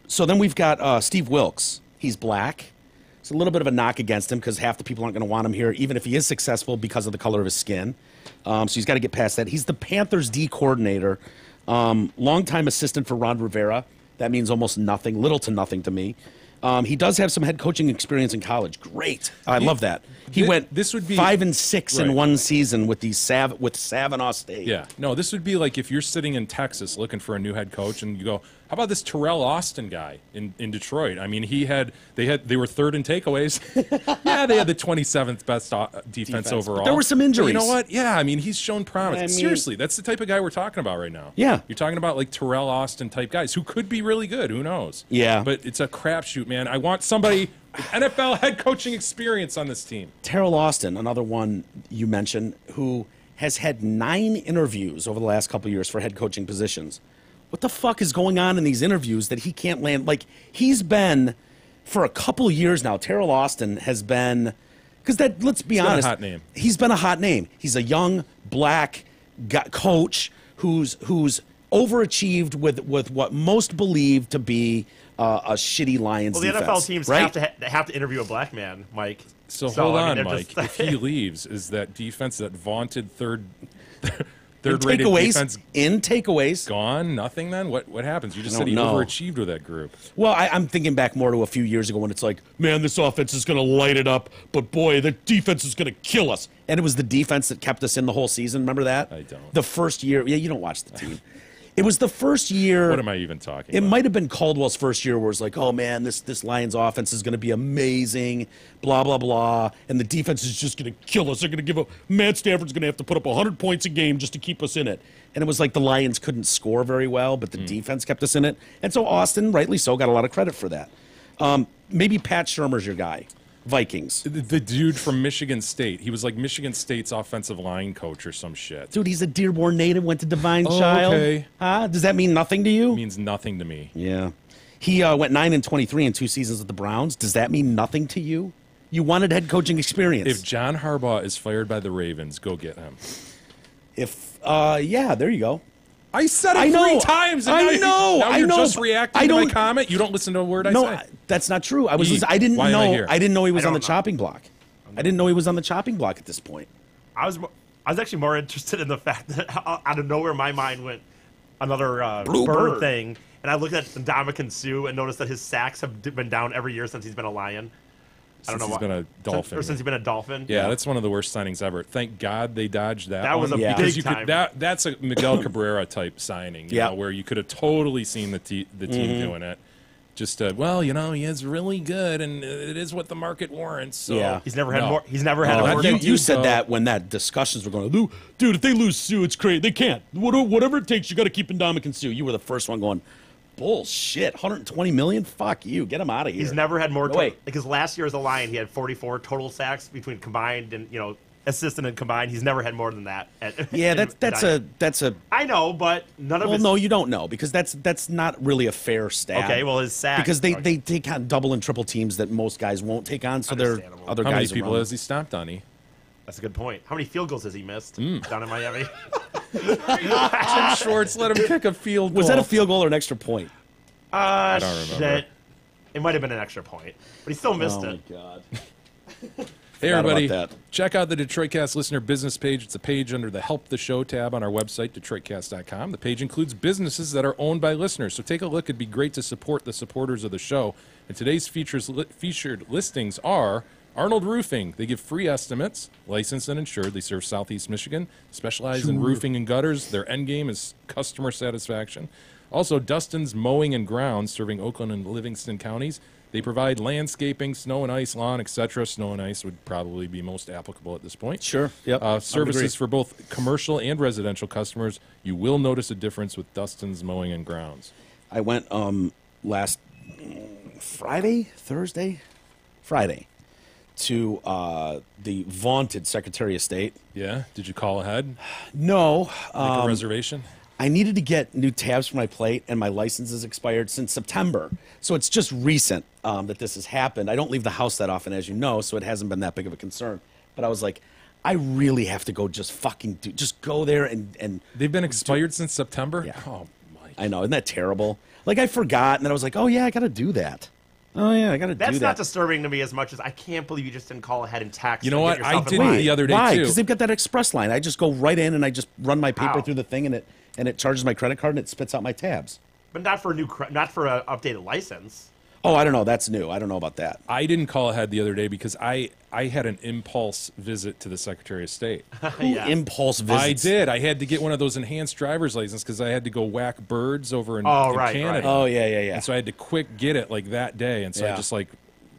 So then we've got Steve Wilkes. He's black. It's a little bit of a knock against him because half the people aren't going to want him here, even if he is successful because of the color of his skin. So he's got to get past that. He's the Panthers D coordinator, longtime assistant for Ron Rivera. That means almost nothing, little to nothing to me. He does have some head coaching experience in college. Great. I love that. He went this would be 5-6 in right. one season with with Savannah State. Yeah. No, this would be like if you're sitting in Texas looking for a new head coach and you go, how about this Terrell Austin guy in Detroit? I mean, they were third in takeaways. Yeah, they had the 27th best defense overall. But there were some injuries. But you know what? Yeah, I mean, he's shown promise. I mean- Seriously, that's the type of guy we're talking about right now. Yeah. You're talking about like Terrell Austin type guys who could be really good. Who knows? Yeah. But it's a crapshoot, man. I want somebody with NFL head coaching experience on this team. Terrell Austin, another one you mentioned, who has had 9 interviews over the last couple of years for head coaching positions. What the fuck is going on in these interviews that he can't land? Like, he's been, for a couple of years now, Terrell Austin has been, because that, let's be honest. Been a hot name. He's been a hot name. He's a young, black coach who's overachieved with what most believe to be a shitty Lions Well, the defense. NFL teams right? have to interview a black man, Mike. So hold I on, mean, Mike. If he leaves, is that defense, that vaunted In third-rated defense, takeaways gone? Nothing then? What happens? You just I said he don't know. overachieved with that group. Well, I'm thinking back more to a few years ago when it's like, man, this offense is going to light it up, but boy, the defense is going to kill us. And it was the defense that kept us in the whole season. Remember that? I don't. The first year. Yeah, you don't watch the team. It was the first year. What am I even talking It about? might have been Caldwell's first year where it's like, oh, man, this Lions offense is going to be amazing, blah, blah, blah. And the defense is just going to kill us. They're going to give up. Matt Stafford's going to have to put up 100 points a game just to keep us in it. And it was like the Lions couldn't score very well, but the defense kept us in it. And so Austin, rightly so, got a lot of credit for that. Maybe Pat Shurmur's your guy. Vikings. The dude from Michigan State. He was like Michigan State's offensive line coach or some shit. Dude, he's a Dearborn native, went to Divine Oh, Child. okay. Huh? Does that mean nothing to you? It means nothing to me. Yeah. He went 9-23 in 2 seasons with the Browns. Does that mean nothing to you? You wanted head coaching experience. If John Harbaugh is fired by the Ravens, go get him. Yeah, there you go. I said it I know. 3 times. And I now know. Now I you're know, just but reacting I to my don't- comment. You don't listen to a word I No, say. that's not true. I Yee. didn't Why am I know. here? I didn't know he was I on the don't know. chopping block. I didn't know he was on the chopping block at this point. I was actually more interested in the fact that out of nowhere my mind went another Blue bird bird. thing, and I looked at Ndamukong Suh and noticed that his sacks have been down every year since he's been a Lion. I don't Since know he's been a Dolphin. since he's been a Dolphin. Yeah, that's one of the worst signings ever. Thank God they dodged that. That was one, a big because you time. could. That's a Miguel Cabrera type signing. You Yeah. know, where you could have totally seen the team doing it. Just well, you know, he is really good, and it is what the market warrants. So. Yeah. He's never had No. more. He's never had Oh, a that more. dude- You said so- that when that discussions were going, dude, if they lose Sue, it's crazy. They can't. Whatever it takes, you got to keep Ndamukong Suh. You were the first one going, bullshit, 120 million? Fuck you. Get him out of here. He's never had more. No way. Because last year as a Lion, he had 44 total sacks between combined and assistant and combined. He's never had more than that. Yeah, that's a. I know, but none of Well, his. no, you don't know because that's not really a fair stat. Okay, well, his sacks. because they take on double and triple teams that most guys won't take on, so they're Understandable. other How many guys people around. has he stomped on? That's a good point. How many field goals has he missed down in Miami? Jim Schwartz let him kick a field goal. Was that a field goal or an extra point? I don't remember. Shit. It might have been an extra point, but he still missed Oh it. my god. Hey, Forgot everybody. about that. Check out the DetroitCast listener business page. It's a page under the Help the Show tab on our website, DetroitCast.com. The page includes businesses that are owned by listeners, so take a look. It'd be great to support the supporters of the show. And today's featured listings are Arnold Roofing. They give free estimates, licensed and insured. They serve Southeast Michigan, specialize in roofing and gutters. Their end game is customer satisfaction. Also, Dustin's Mowing and Grounds, serving Oakland and Livingston counties. They provide landscaping, snow and ice, lawn, etc. Snow and ice would probably be most applicable at this point. Sure. Yep. I would agree. Services for both commercial and residential customers. You will notice a difference with Dustin's Mowing and Grounds. I went last Friday to the vaunted Secretary of State. Yeah? Did you call ahead? No. Make a reservation? I needed to get new tabs for my plate, and my license has expired since September. So it's just recent that this has happened. I don't leave the house that often, as you know, so it hasn't been that big of a concern. But I was like, I really have to go just go there and They've been expired since September? Yeah. Oh, Mike. I know, isn't that terrible? Like, I forgot, and then I was like, oh, yeah, I got to do that. Oh, yeah, I got to do that. That's not disturbing to me as much as I can't believe you just didn't call ahead and text. You know and what? get I yourself in did line. the other day, Why? too. Because they've got that express line. I just go right in, and I just run my paper Wow. through the thing, and it charges my credit card, and it spits out my tabs. But not for a updated license. Oh, I don't know. That's new. I don't know about that. I didn't call ahead the other day because I had an impulse visit to the Secretary of State. Impulse visits? I did. I had to get one of those enhanced driver's license because I had to go whack birds over in, right, Canada. right. Oh, yeah. And so I had to quick get it like that day. And so Yeah. I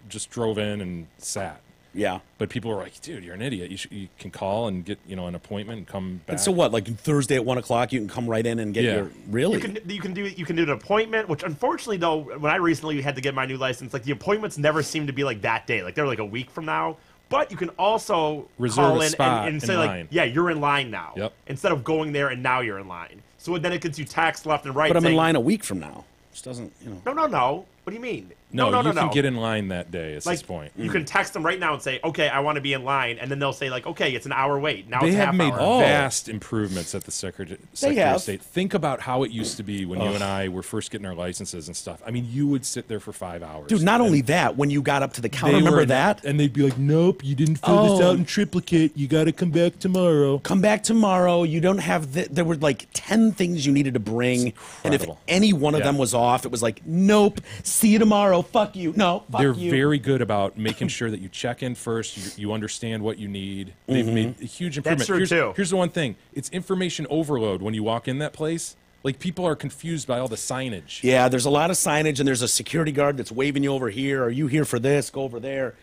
just drove in and sat. Yeah. But people were like, dude, you're an idiot. You can call and get, an appointment and come back. And so what? Like Thursday at 1 o'clock, you can come right in and get your really. You can do an appointment, which unfortunately though, when I recently had to get my new license, like the appointments never seem to be like that day. Like they're like a week from now. But you can also Reserve call a in spot and in say line. like, yeah, you're in line now. Yep. Instead of going there and now you're in line. So then it gets you text left and right. But I'm in saying, line a week from now. Which doesn't, No. What do you mean? No, No. you can get in line that day. Is Like this point? you can text them right now and say, okay, I want to be in line, and then they'll say like, okay, it's an hour wait. Now They it's have half made hour. vast improvements at the Secretary have. of State. Think about how it used to be when you and I were first getting our licenses and stuff. I mean, you would sit there for 5 hours. Dude, not only that, when you got up to the counter, They remember were- that? And they'd be like, nope, you didn't fill this out in triplicate. You got to come back tomorrow. Come back tomorrow. You don't have there were like 10 things you needed to bring. And if incredible. any one of them was off, it was like, nope, see you tomorrow. Fuck you. No, fuck They're you. very good about making sure that you check in first. You understand what you need. They've made a huge improvement. true, too. Here's the one thing: it's information overload when you walk in that place. Like people are confused by all the signage. Yeah, there's a lot of signage, and there's a security guard that's waving you over here. Are you here for this? Go over there.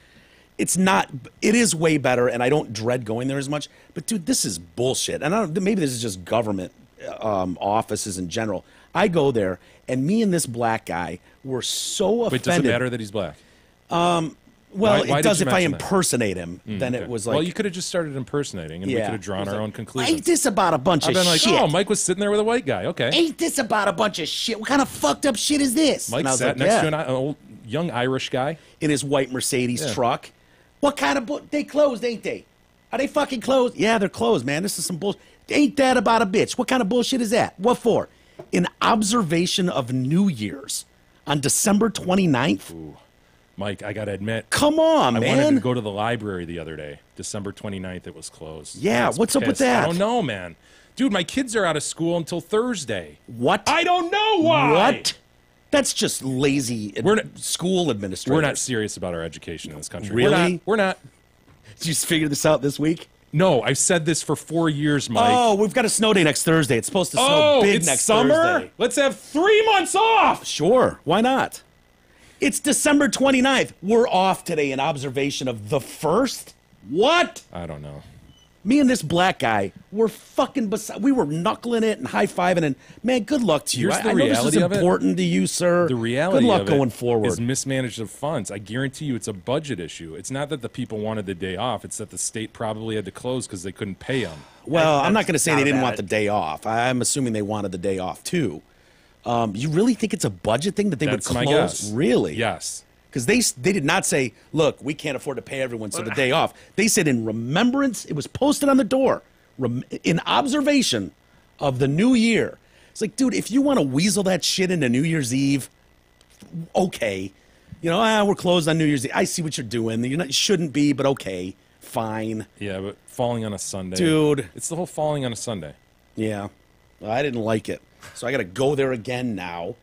It's not. It is way better, and I don't dread going there as much. But dude, this is bullshit. And I don't. Maybe this is just government offices in general. I go there, and me and this black guy were so offended. But does it matter that he's black? Well, Why it did does you if I mention that? impersonate him. Then Okay. it was like, well, you could have just started impersonating, and we could have drawn our own conclusions. ain't this about a bunch I've of been like, shit? oh, Mike was sitting there with a white guy. Okay. Ain't this about a bunch of shit? What kind of fucked up shit is this? Mike And I was sat like, next yeah. to an old young Irish guy. In his white Mercedes Yeah. truck. What kind of they closed, ain't they? Are they fucking closed? Yeah, they're closed, man. This is some bullshit. Ain't that about a bitch? What kind of bullshit is that? What for? In observation of New Year's on December 29th? Ooh. Mike, I got to admit. Come on, I man. wanted to go to the library the other day. December 29th, it was closed. Yeah, I was what's up with pissed. that? I don't know, man. Dude, my kids are out of school until Thursday. What? I don't know why. What? That's just lazy school administrators. We're not serious about our education in this country. Really? We're not. Did you figure this out this week? No, I've said this for 4 years, Mike. Oh, we've got a snow day next Thursday. It's supposed to snow big it's next summer? Thursday. Let's have 3 months off. Sure, why not? It's December 29th. We're off today in observation of the 1st? What? I don't know. Me and this black guy were fucking we were knuckling it and high-fiving, and man, good luck to you. Here's the I know this reality is of it. important to you, sir. The reality good luck of going it forward. is mismanaged of funds. I guarantee you it's a budget issue. It's not that the people wanted the day off. It's that the state probably had to close because they couldn't pay them. Well, I'm not going to say not they didn't bad. want the day off. I'm assuming they wanted the day off, too. You really think it's a budget thing that they That's would my close? guess. Really? Yes. Because they did not say, look, we can't afford to pay everyone, so the day off. They said in remembrance, it was posted on the door, in observation of the new year. It's like, dude, if you want to weasel that shit into New Year's Eve, okay. You know, we're closed on New Year's Eve. I see what you're doing. You shouldn't be, but okay, fine. Yeah, but falling on a Sunday. Dude. It's the whole falling on a Sunday. Yeah, well, I didn't like it. So I got to go there again now,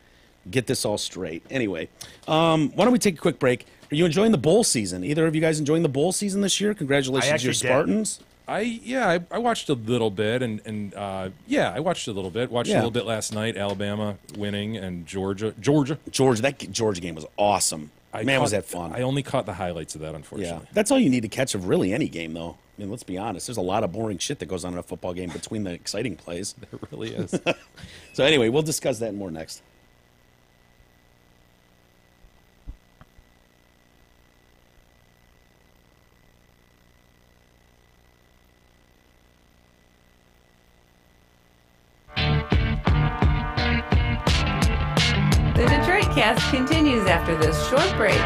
get this all straight. Anyway, why don't we take a quick break? Are you enjoying the bowl season? Either of you guys enjoying the bowl season this year? Congratulations to your actually did. Spartans. I watched a little bit, and I watched a little bit. Watched a little bit last night. Alabama winning and Georgia. That Georgia game was awesome. Was that fun? I only caught the highlights of that, unfortunately. Yeah, that's all you need to catch of really any game, though. I mean, let's be honest. There's a lot of boring shit that goes on in a football game between the exciting plays. There really is. So anyway, we'll discuss that more next. The Detroit Cast continues after this short break.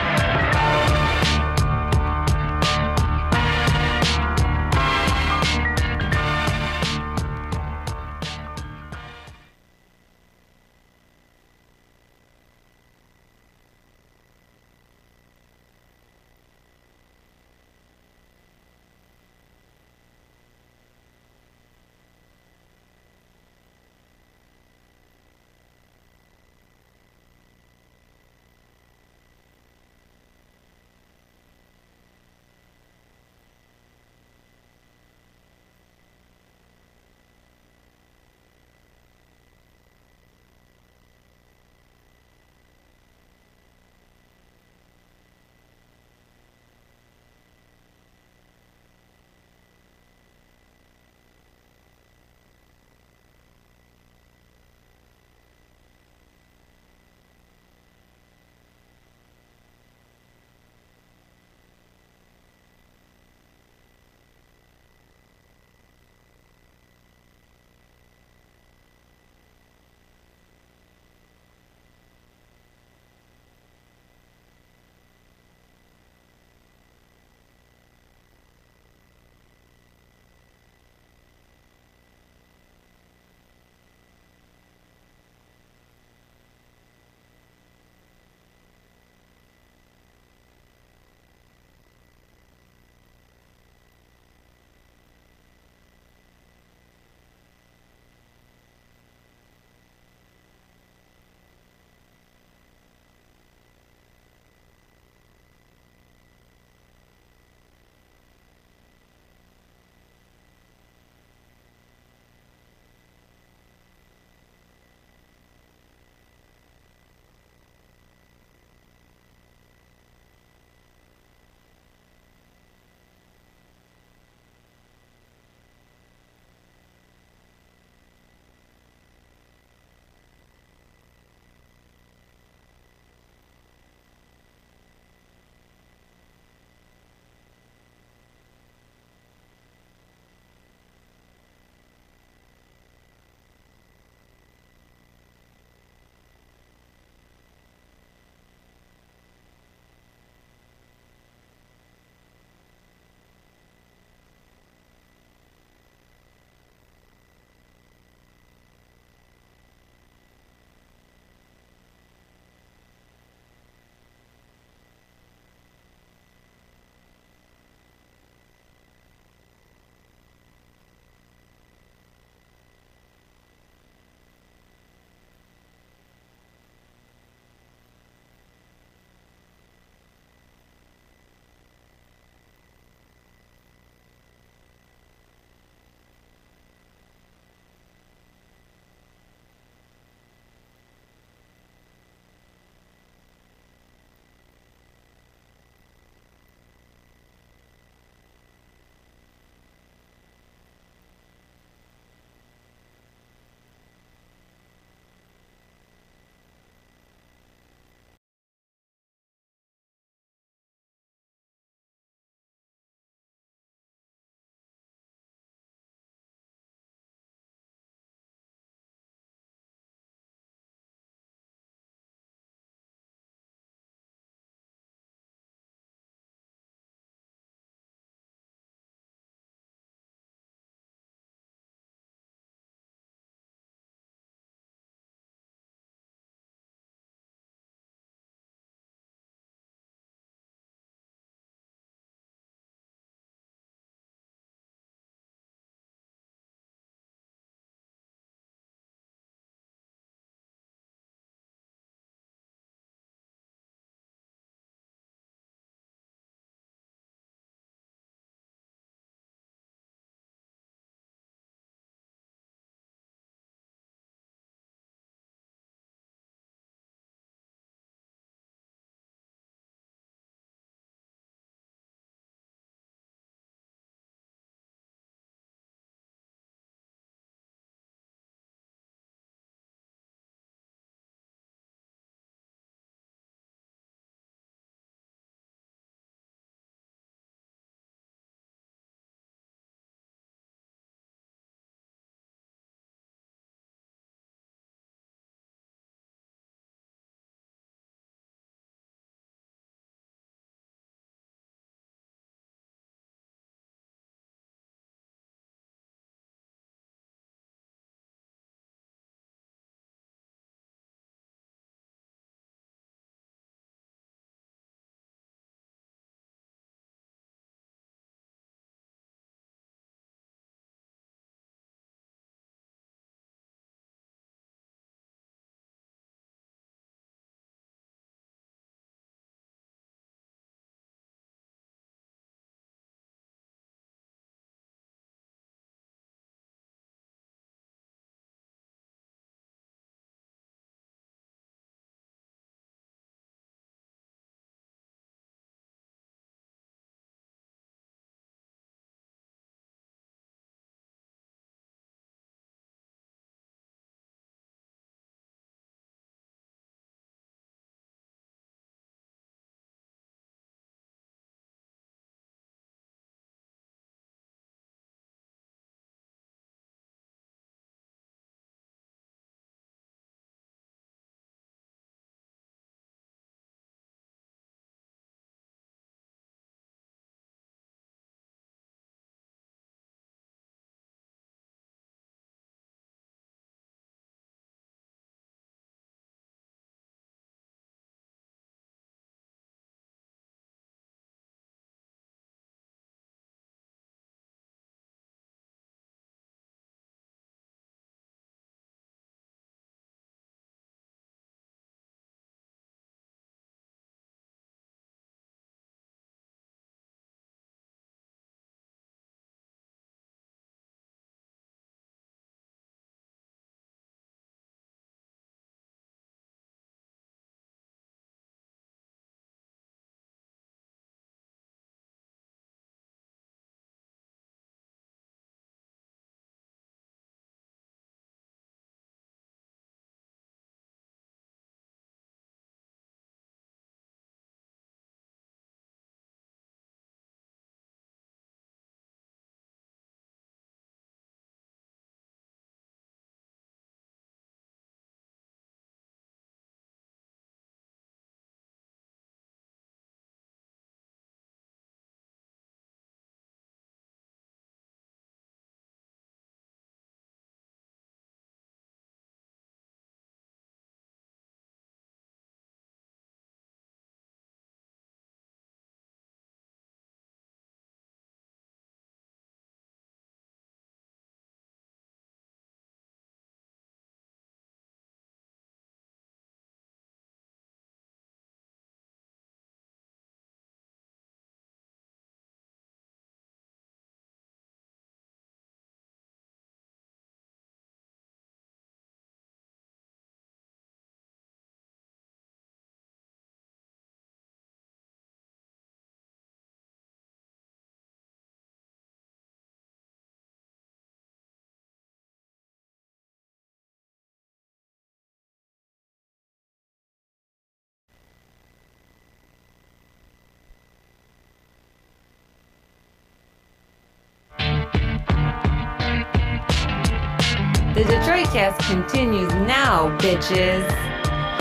Detroitcast continues now, bitches.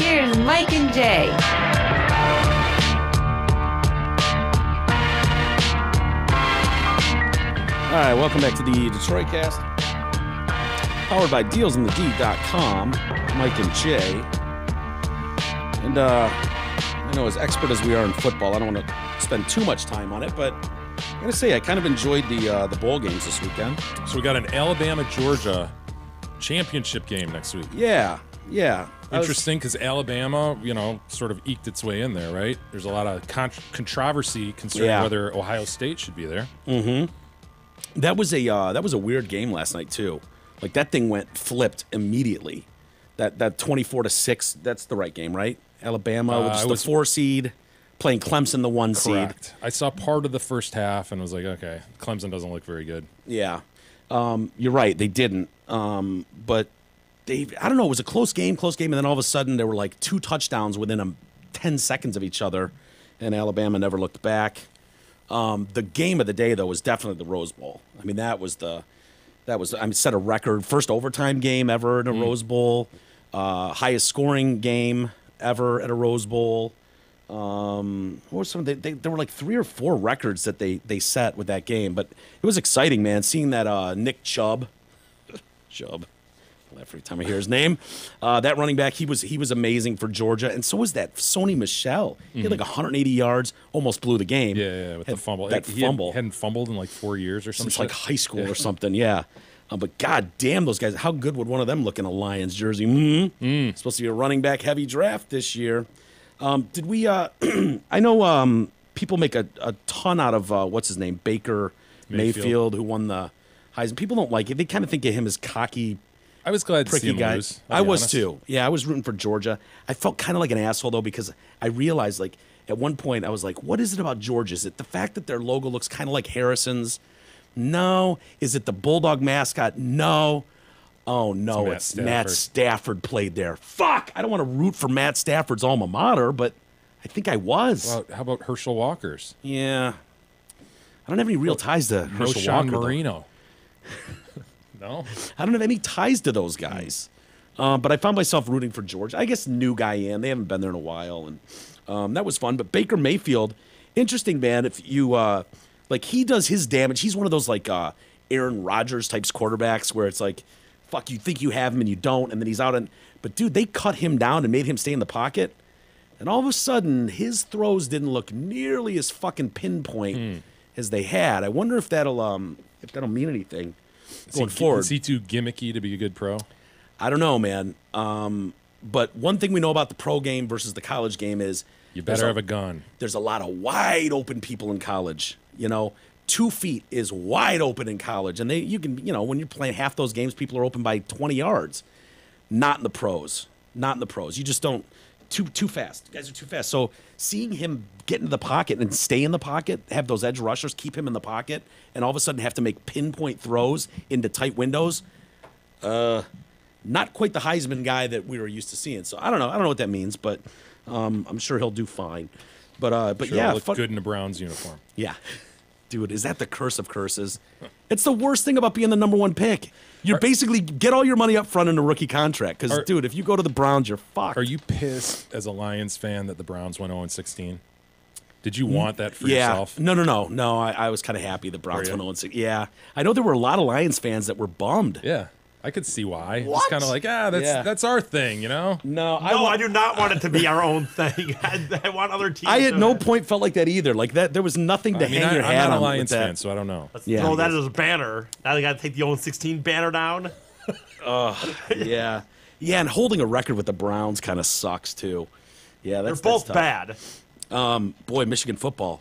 Here's Mike and Jay. All right, welcome back to the Detroitcast. Powered by DealsInTheD.com. Mike and Jay. And I know, as expert as we are in football, I don't want to spend too much time on it, but I'm going to say I kind of enjoyed the bowl games this weekend. So we got an Alabama-Georgia championship game next week. Yeah. Interesting, because Alabama, sort of eked its way in there, right? There's a lot of controversy concerning whether Ohio State should be there. Mm-hmm. That was a weird game last night too. Like, that thing flipped immediately. That 24-6. That's the right game, right? Alabama was the 4 seed playing Clemson, the 1 Correct. seed. I saw part of the first half and was like, okay, Clemson doesn't look very good. Yeah, you're right. They didn't. But I don't know. It was a close game, and then all of a sudden there were like 2 touchdowns within 10 seconds of each other, and Alabama never looked back. The game of the day, though, was definitely the Rose Bowl. I mean, set a record, first overtime game ever in a Rose Bowl, highest scoring game ever at a Rose Bowl. What were some? There were like 3 or 4 records that they set with that game, but it was exciting, man. Seeing that Nick Chubb, every time I hear his name, that running back, he was amazing for Georgia, and so was that Sony Michel. He had like 180 yards, almost blew the game. Yeah, with the fumble. He hadn't fumbled in like 4 years or something. Since like high school or something, yeah. But god damn, those guys! How good would one of them look in a Lions jersey? Mm-hmm. Supposed to be a running back heavy draft this year. Did we? I know people make a ton out of what's his name, Baker Mayfield, who won the Heisman. People don't like it. They kind of think of him as cocky. I was glad to see him lose. I was too. Yeah, I was rooting for Georgia. I felt kind of like an asshole though, because I realized, like, at one point I was like, what is it about Georgia? Is it the fact that their logo looks kind of like Harrison's? No. Is it the Bulldog mascot? No. Oh, no, it's Matt Stafford played there. Fuck! I don't want to root for Matt Stafford's alma mater, but I think I was. Well, how about Herschel Walker's? Yeah. I don't have any real ties to Herschel Walker. Marino. No? I don't have any ties to those guys. But I found myself rooting for Georgia. I guess new guy in. They haven't been there in a while, and that was fun. But Baker Mayfield, interesting, man. If you like, he does his damage. He's one of those like Aaron Rodgers types quarterbacks where it's like, fuck, you think you have him and you don't, and then he's out. But dude, they cut him down and made him stay in the pocket, and all of a sudden his throws didn't look nearly as fucking pinpoint as they had. I wonder if that'll mean anything going forward. Is he too gimmicky to be a good pro? I don't know, man. But one thing we know about the pro game versus the college game is you better have a gun. There's a lot of wide open people in college. 2 feet is wide open in college, and you can when you're playing half those games, people are open by 20 yards. Not in the pros. You just don't. Too fast. Guys are too fast. So seeing him get into the pocket and stay in the pocket, have those edge rushers keep him in the pocket, and all of a sudden have to make pinpoint throws into tight windows. Not quite the Heisman guy that we were used to seeing. So I don't know what that means, but I'm sure he'll do fine. But sure, yeah, look good in a Browns uniform. Yeah, dude, is that the curse of curses? It's the worst thing about being the number 1 pick. You basically get all your money up front in a rookie contract. Because, dude, if you go to the Browns, you're fucked. Are you pissed as a Lions fan that the Browns went 0-16? Did you want that for yourself? No. I was kind of happy the Browns went 0-16. Yeah, I know there were a lot of Lions fans that were bummed. Yeah. I could see why. What? It's kind of like, that's our thing, No, I do not want it to be our own thing. I want other teams. I at no point felt like that either. Like that, there was nothing to hang your hat on. I'm not a Lions fan, so I don't know. Let's throw that as a banner. Now they got to take the 0-16 banner down. Yeah, and holding a record with the Browns kind of sucks too. Yeah, they're both bad. Boy, Michigan football.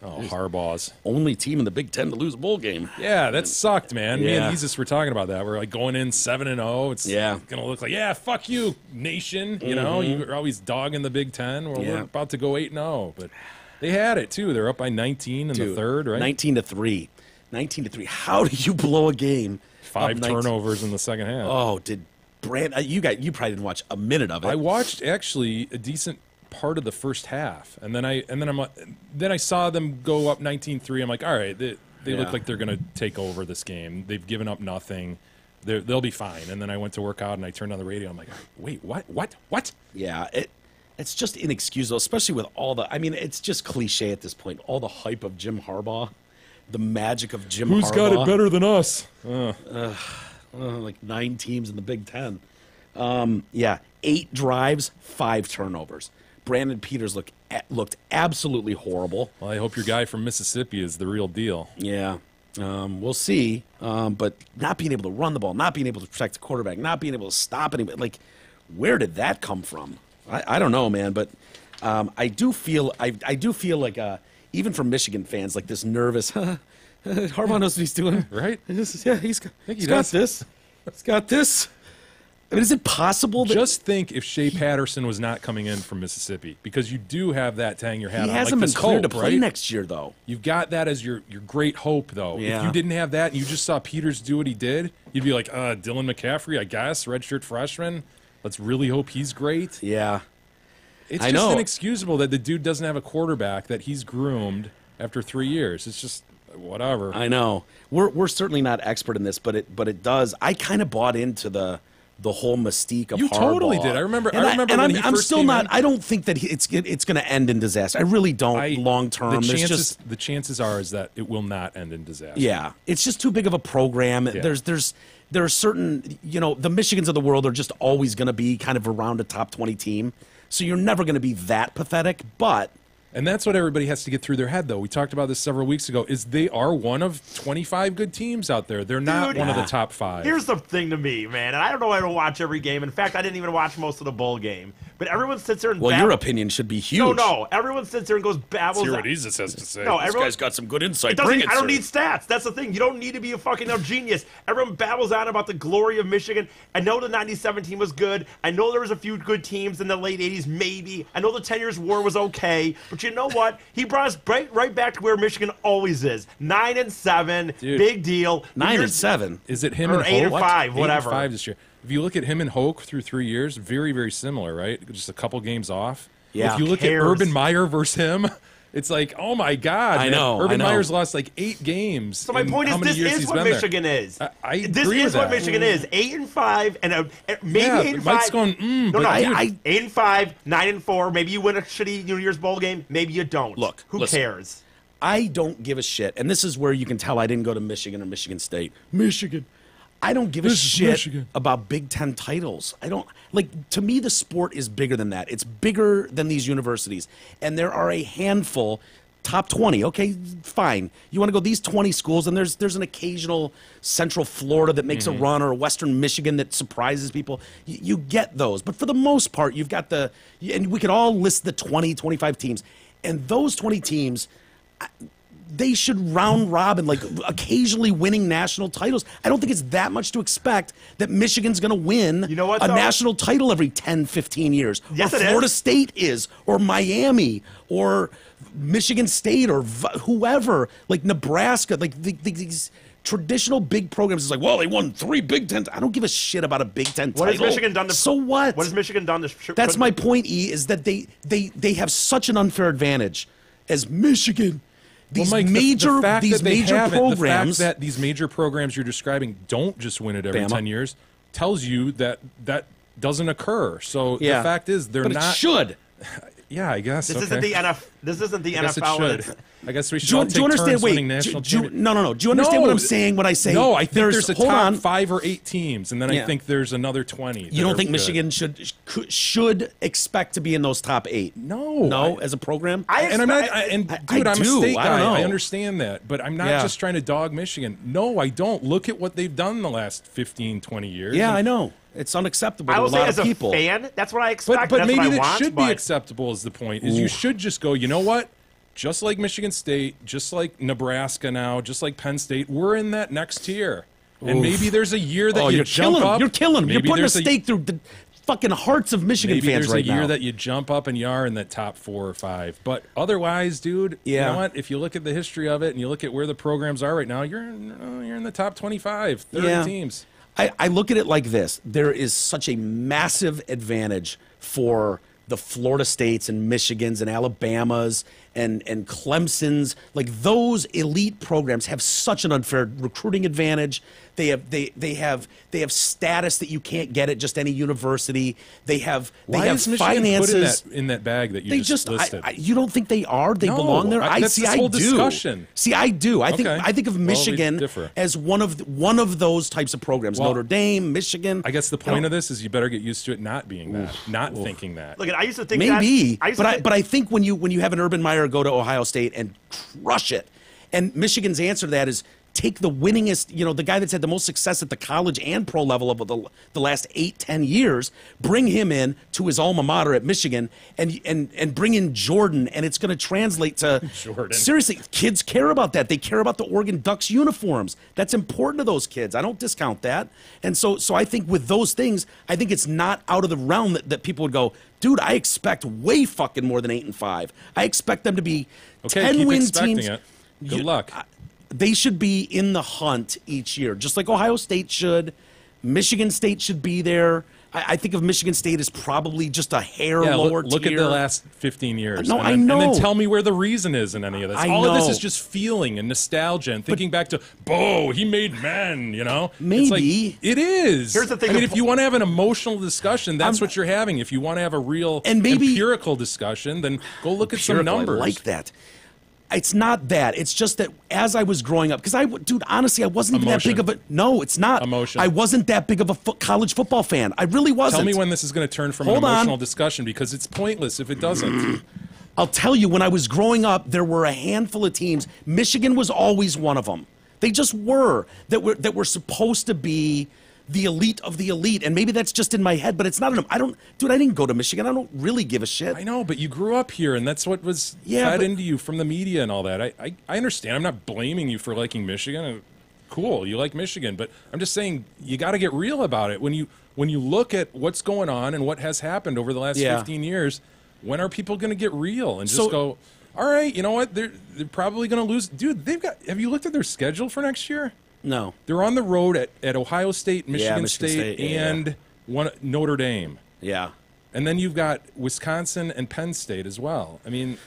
Oh, Harbaugh's only team in the Big Ten to lose a bowl game. Yeah, that sucked, man. Yeah. Me and Jesus were talking about that. We're like going in 7-0. It's gonna look like, fuck you, nation. You know, you're always dogging the Big Ten. Well, we're about to go 8-0, but they had it too. They're up by 19 in the third, right? 19-3. 19-3. How do you blow a game? 5 turnovers in the second half. Oh, did Brand? You probably didn't watch a minute of it. I watched actually a decent part of the first half, and then I saw them go up 19-3. I'm like, all right, they look like they're going to take over this game. They've given up nothing. they'll be fine. And then I went to work out and I turned on the radio. I'm like, wait, what? Yeah, it's just inexcusable, especially with all the. I mean, it's just cliche at this point. All the hype of Jim Harbaugh, the magic of Jim Harbaugh. Who's got it better than us? Like 9 teams in the Big Ten. 8 drives, 5 turnovers. Brandon Peters looked absolutely horrible. Well, I hope your guy from Mississippi is the real deal. Yeah. We'll see. But not being able to run the ball, not being able to protect the quarterback, not being able to stop anybody. Like, where did that come from? I don't know, man. But I do feel like even from Michigan fans, like this nervous. Harbaugh knows what he's doing, right? He's got this. He's got this. I mean, is it possible that... Just think if Shea Patterson was not coming in from Mississippi, because you do have that to hang your hat on. He hasn't been cleared to play right? next year, though. You've got that as your great hope, though. Yeah. If you didn't have that and you just saw Peters do what he did, you'd be like, Dylan McCaffrey, I guess, redshirt freshman. Let's really hope he's great. Yeah. It's just inexcusable that the dude doesn't have a quarterback that he's groomed after 3 years. It's just... whatever. I know. We're certainly not expert in this, but it does. I kind of bought into the whole mystique of you Harbaugh. totally did. I remember. And I'm still not. I don't think that it's going to end in disaster. I really don't. Long term, the chances are is that it will not end in disaster. Yeah, it's just too big of a program. Yeah. There are certain, the Michigans of the world are just always going to be kind of around a top 20 team. So you're never going to be that pathetic, but. And that's what everybody has to get through their head, though. We talked about this several weeks ago, is they are one of 25 good teams out there. They're not one of the top 5. Here's the thing to me, man, and I don't know how to watch every game. In fact, I didn't even watch most of the bowl game. But everyone sits there and Well, your opinion should be huge. No. Everyone sits there and goes babbles. Let's hear what Jesus has to say. No, this guy's got some good insight. I don't need stats. That's the thing. You don't need to be a fucking genius. Everyone babbles on about the glory of Michigan. I know the 97 team was good. I know there was a few good teams in the late 80s, maybe. I know the 10 Years' War was okay. But you know what? He brought us right back to where Michigan always is. 9-7, Dude, big deal. 9-7. Is it him or and 8-5, whatever. 8-5 this year. If you look at him and Hoke through 3 years, very, very similar, right? Just a couple games off. Yeah. If you look at Urban Meyer versus him, it's like, oh my God. I man. know. Urban Meyer's lost like 8 games. So my point is, this is what Michigan is. This is what Michigan is. 8-5 and maybe 8-5. Mike's going, no. 8-5, 9-4. Maybe you win a shitty New Year's Bowl game. Maybe you don't. Look, who cares? I don't give a shit, and this is where you can tell I didn't go to Michigan or Michigan State. Michigan. I don't give a shit about Big Ten titles. I don't to me the sport is bigger than that. It's bigger than these universities. And there are a handful, top 20. Okay, fine. You want to go these 20 schools, and there's an occasional Central Florida that makes a run, or a Western Michigan that surprises people. You get those. But for the most part, you've got and we could all list the 20, 25 teams. And those 20 teams, they should round robin, occasionally winning national titles. I don't think it's that much to expect that Michigan's going to win a national title every 10, 15 years. Yes, or Florida State is, or Miami, or Michigan State, or whoever, like Nebraska, these traditional big programs. It's like, well, they won 3 Big Ten. I don't give a shit about a Big Ten title. What has Michigan done? So what? What has Michigan done? That's my point, E, is that they have such an unfair advantage as Michigan. These Mike, major the fact these that they major programs, the fact that these major programs you're describing don't just win it every 10 years, tells you that doesn't occur. So the fact is they're but not. It should. Yeah, I guess. This isn't the NFL. This isn't the I guess NFL. It should. I guess we should all take do you understand? turns Wait, winning national championships. No. Do you understand what I'm saying when I say? No, I think there's a top on. 5 or 8 teams, and then I think there's another 20. You don't think Michigan should expect to be in those top 8? No, as a program. I'm a state guy. I understand that, but I'm not Yeah. just trying to dog Michigan. No, I don't. Look at what they've done in the last 15, 20 years. Yeah, I know. It's unacceptable I to a will say, lot as of a people. fan, that's what I expect. But that's maybe what I that want, should be acceptable. Is the point? Is you should just go, you know what? Just like Michigan State, just like Nebraska now, just like Penn State, we're in that next tier. And maybe there's a year that you jump up. You're killing them. You're Maybe putting a there's stake through the fucking hearts of Michigan maybe fans right there's a year now. that you jump up and you are in the top 4 or 5. But otherwise, dude, you know what? If you look at the history of it and you look at where the programs are right now, you're in the top 25, 30 teams. I look at it like this. There is such a massive advantage for the Florida States and Michigans and Alabamas and Clemson's, like those elite programs have such an unfair recruiting advantage. They have status that you can't get at just any university. They have is Michigan finances put in that bag that you just listed? You don't think they are? They No, belong there. that's this whole discussion. See, I do. I think of Well, we Michigan differ. as one of those types of programs. Well, Notre Dame, Michigan. I guess the point of this is you better get used to it not being that, not thinking that. Look, I used to think Maybe, that, but I think when you have an Urban Meyer go to Ohio State and crush it, and Michigan's answer to that is take the winningest, the guy that's had the most success at the college and pro level of the last 8-10 years, bring him in to his alma mater at Michigan and bring in Jordan, and it's going to translate to Jordan. Seriously, kids care about that. They care about the Oregon Ducks uniforms. That's important to those kids. I don't discount that. And so I think with those things, I think it's not out of the realm that people would go, dude, I expect way fucking more than 8-5. I expect them to be 10-win teams. It. Good luck. They should be in the hunt each year, just like Ohio State should. Michigan State should be there. I think of Michigan State as probably just a hair lower look tier. at the last 15 years. No, and I then, know. And then tell me where the reason is in any of this. All of this is just feeling and nostalgia and thinking back to, he made men, Maybe. It's like, it is. Here's the thing. I mean, if you want to have an emotional discussion, that's what you're having. If you want to have a real empirical discussion, then go look at some numbers. I like that. It's not that. It's just that as I was growing up, because honestly, I wasn't even that big of a. No, it's not. Emotion. I wasn't that big of a college football fan. I really wasn't. Tell me when this is going to turn from an emotional discussion, because it's pointless if it doesn't. I'll tell you, when I was growing up, there were a handful of teams. Michigan was always one of them. They just were that were supposed to be the elite of the elite, and maybe that's just in my head, but it's not. I didn't go to Michigan. I don't really give a shit. I know, but you grew up here, and that's what was fed into you from the media and all that. I understand. I'm not blaming you for liking Michigan. Cool, you like Michigan, but I'm just saying you got to get real about it. When you look at what's going on and what has happened over the last 15 years, when are people going to get real and just go, all right, you know what? They're probably going to lose. Dude, have you looked at their schedule for next year? No. They're on the road at Ohio State, Michigan State, and Notre Dame. Yeah. And then you've got Wisconsin and Penn State as well. I mean,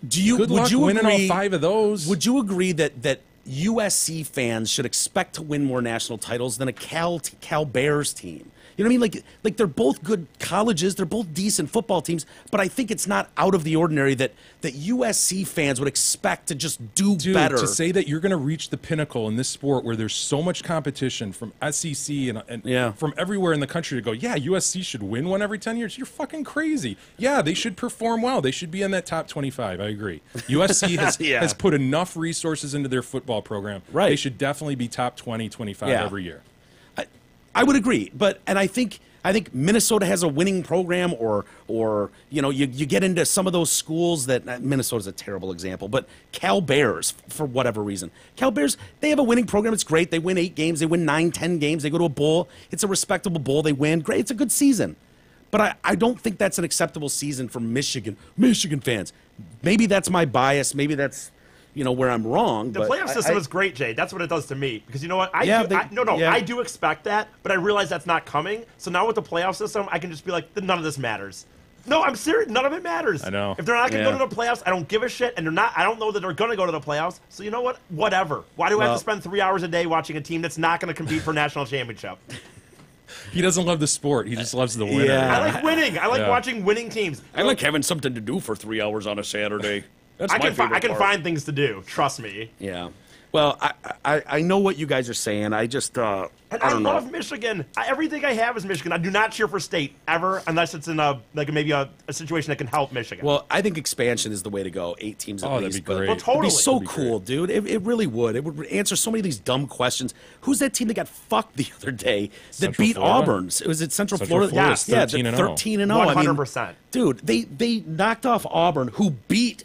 would you winning agree, all 5 of those. Would you agree that USC fans should expect to win more national titles than a Cal Bears team? You know what I mean? Like they're both good colleges, they're both decent football teams, but I think it's not out of the ordinary that USC fans would expect to just do better. To say that you're going to reach the pinnacle in this sport where there's so much competition from SEC and from everywhere in the country to go, USC should win one every 10 years. You're fucking crazy. Yeah, they should perform well. They should be in that top 25. I agree. USC has put enough resources into their football program. Right. They should definitely be top 20, 25 every year. I would agree, and I think Minnesota has a winning program, or you get into some of those schools that Minnesota's a terrible example, but Cal Bears, for whatever reason, Cal Bears, they have a winning program. It's great. They win 8 games. They win 9, 10 games. They go to a bowl. It's a respectable bowl. They win. Great. It's a good season, but I don't think that's an acceptable season for Michigan fans. Maybe that's my bias. Maybe that's where I'm wrong. The playoff system is great, Jay. That's what it does to me. Because you know what? I do expect that, but I realize that's not coming. So now with the playoff system, I can just be like, none of this matters. No, I'm serious. None of it matters. I know. If they're not going to go to the playoffs, I don't give a shit. And I don't know that they're going to go to the playoffs. So you know what? Whatever. Why do I have to spend 3 hours a day watching a team that's not going to compete for a national championship? He doesn't love the sport. He just loves the winner. Yeah. I like winning. I like watching winning teams. I like having something to do for 3 hours on a Saturday. I can find things to do. Trust me. Yeah. Well, I know what you guys are saying. I just I love Michigan. Everything I have is Michigan. I do not cheer for State ever, unless it's in maybe a situation that can help Michigan. Well, I think expansion is the way to go. 8 teams at least. That'd be great. Well, totally. It'd be so cool, dude. It really would. It would answer so many of these dumb questions. Who's that team that got fucked the other day that beat Auburn? Was it Central Florida? Yes. Yeah, 13-0. 100%. Dude, they knocked off Auburn, who beat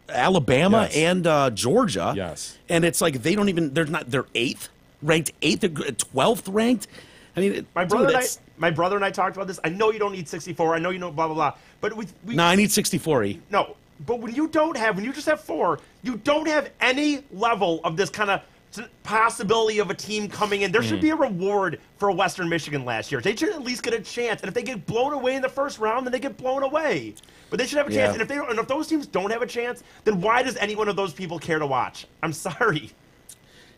Alabama and Georgia. Yes. And it's like they're 8th, ranked 8th, 12th ranked. I mean, my brother and I talked about this. I know you don't need 64. I know you know blah blah blah. But I need 64. No, but when you just have 4, you don't have any level of this kind of possibility of a team coming in. There should be a reward for Western Michigan last year. They should at least get a chance. And if they get blown away in the first round, then they get blown away. But they should have a chance. And if those teams don't have a chance, then why does any one of those people care to watch? I'm sorry.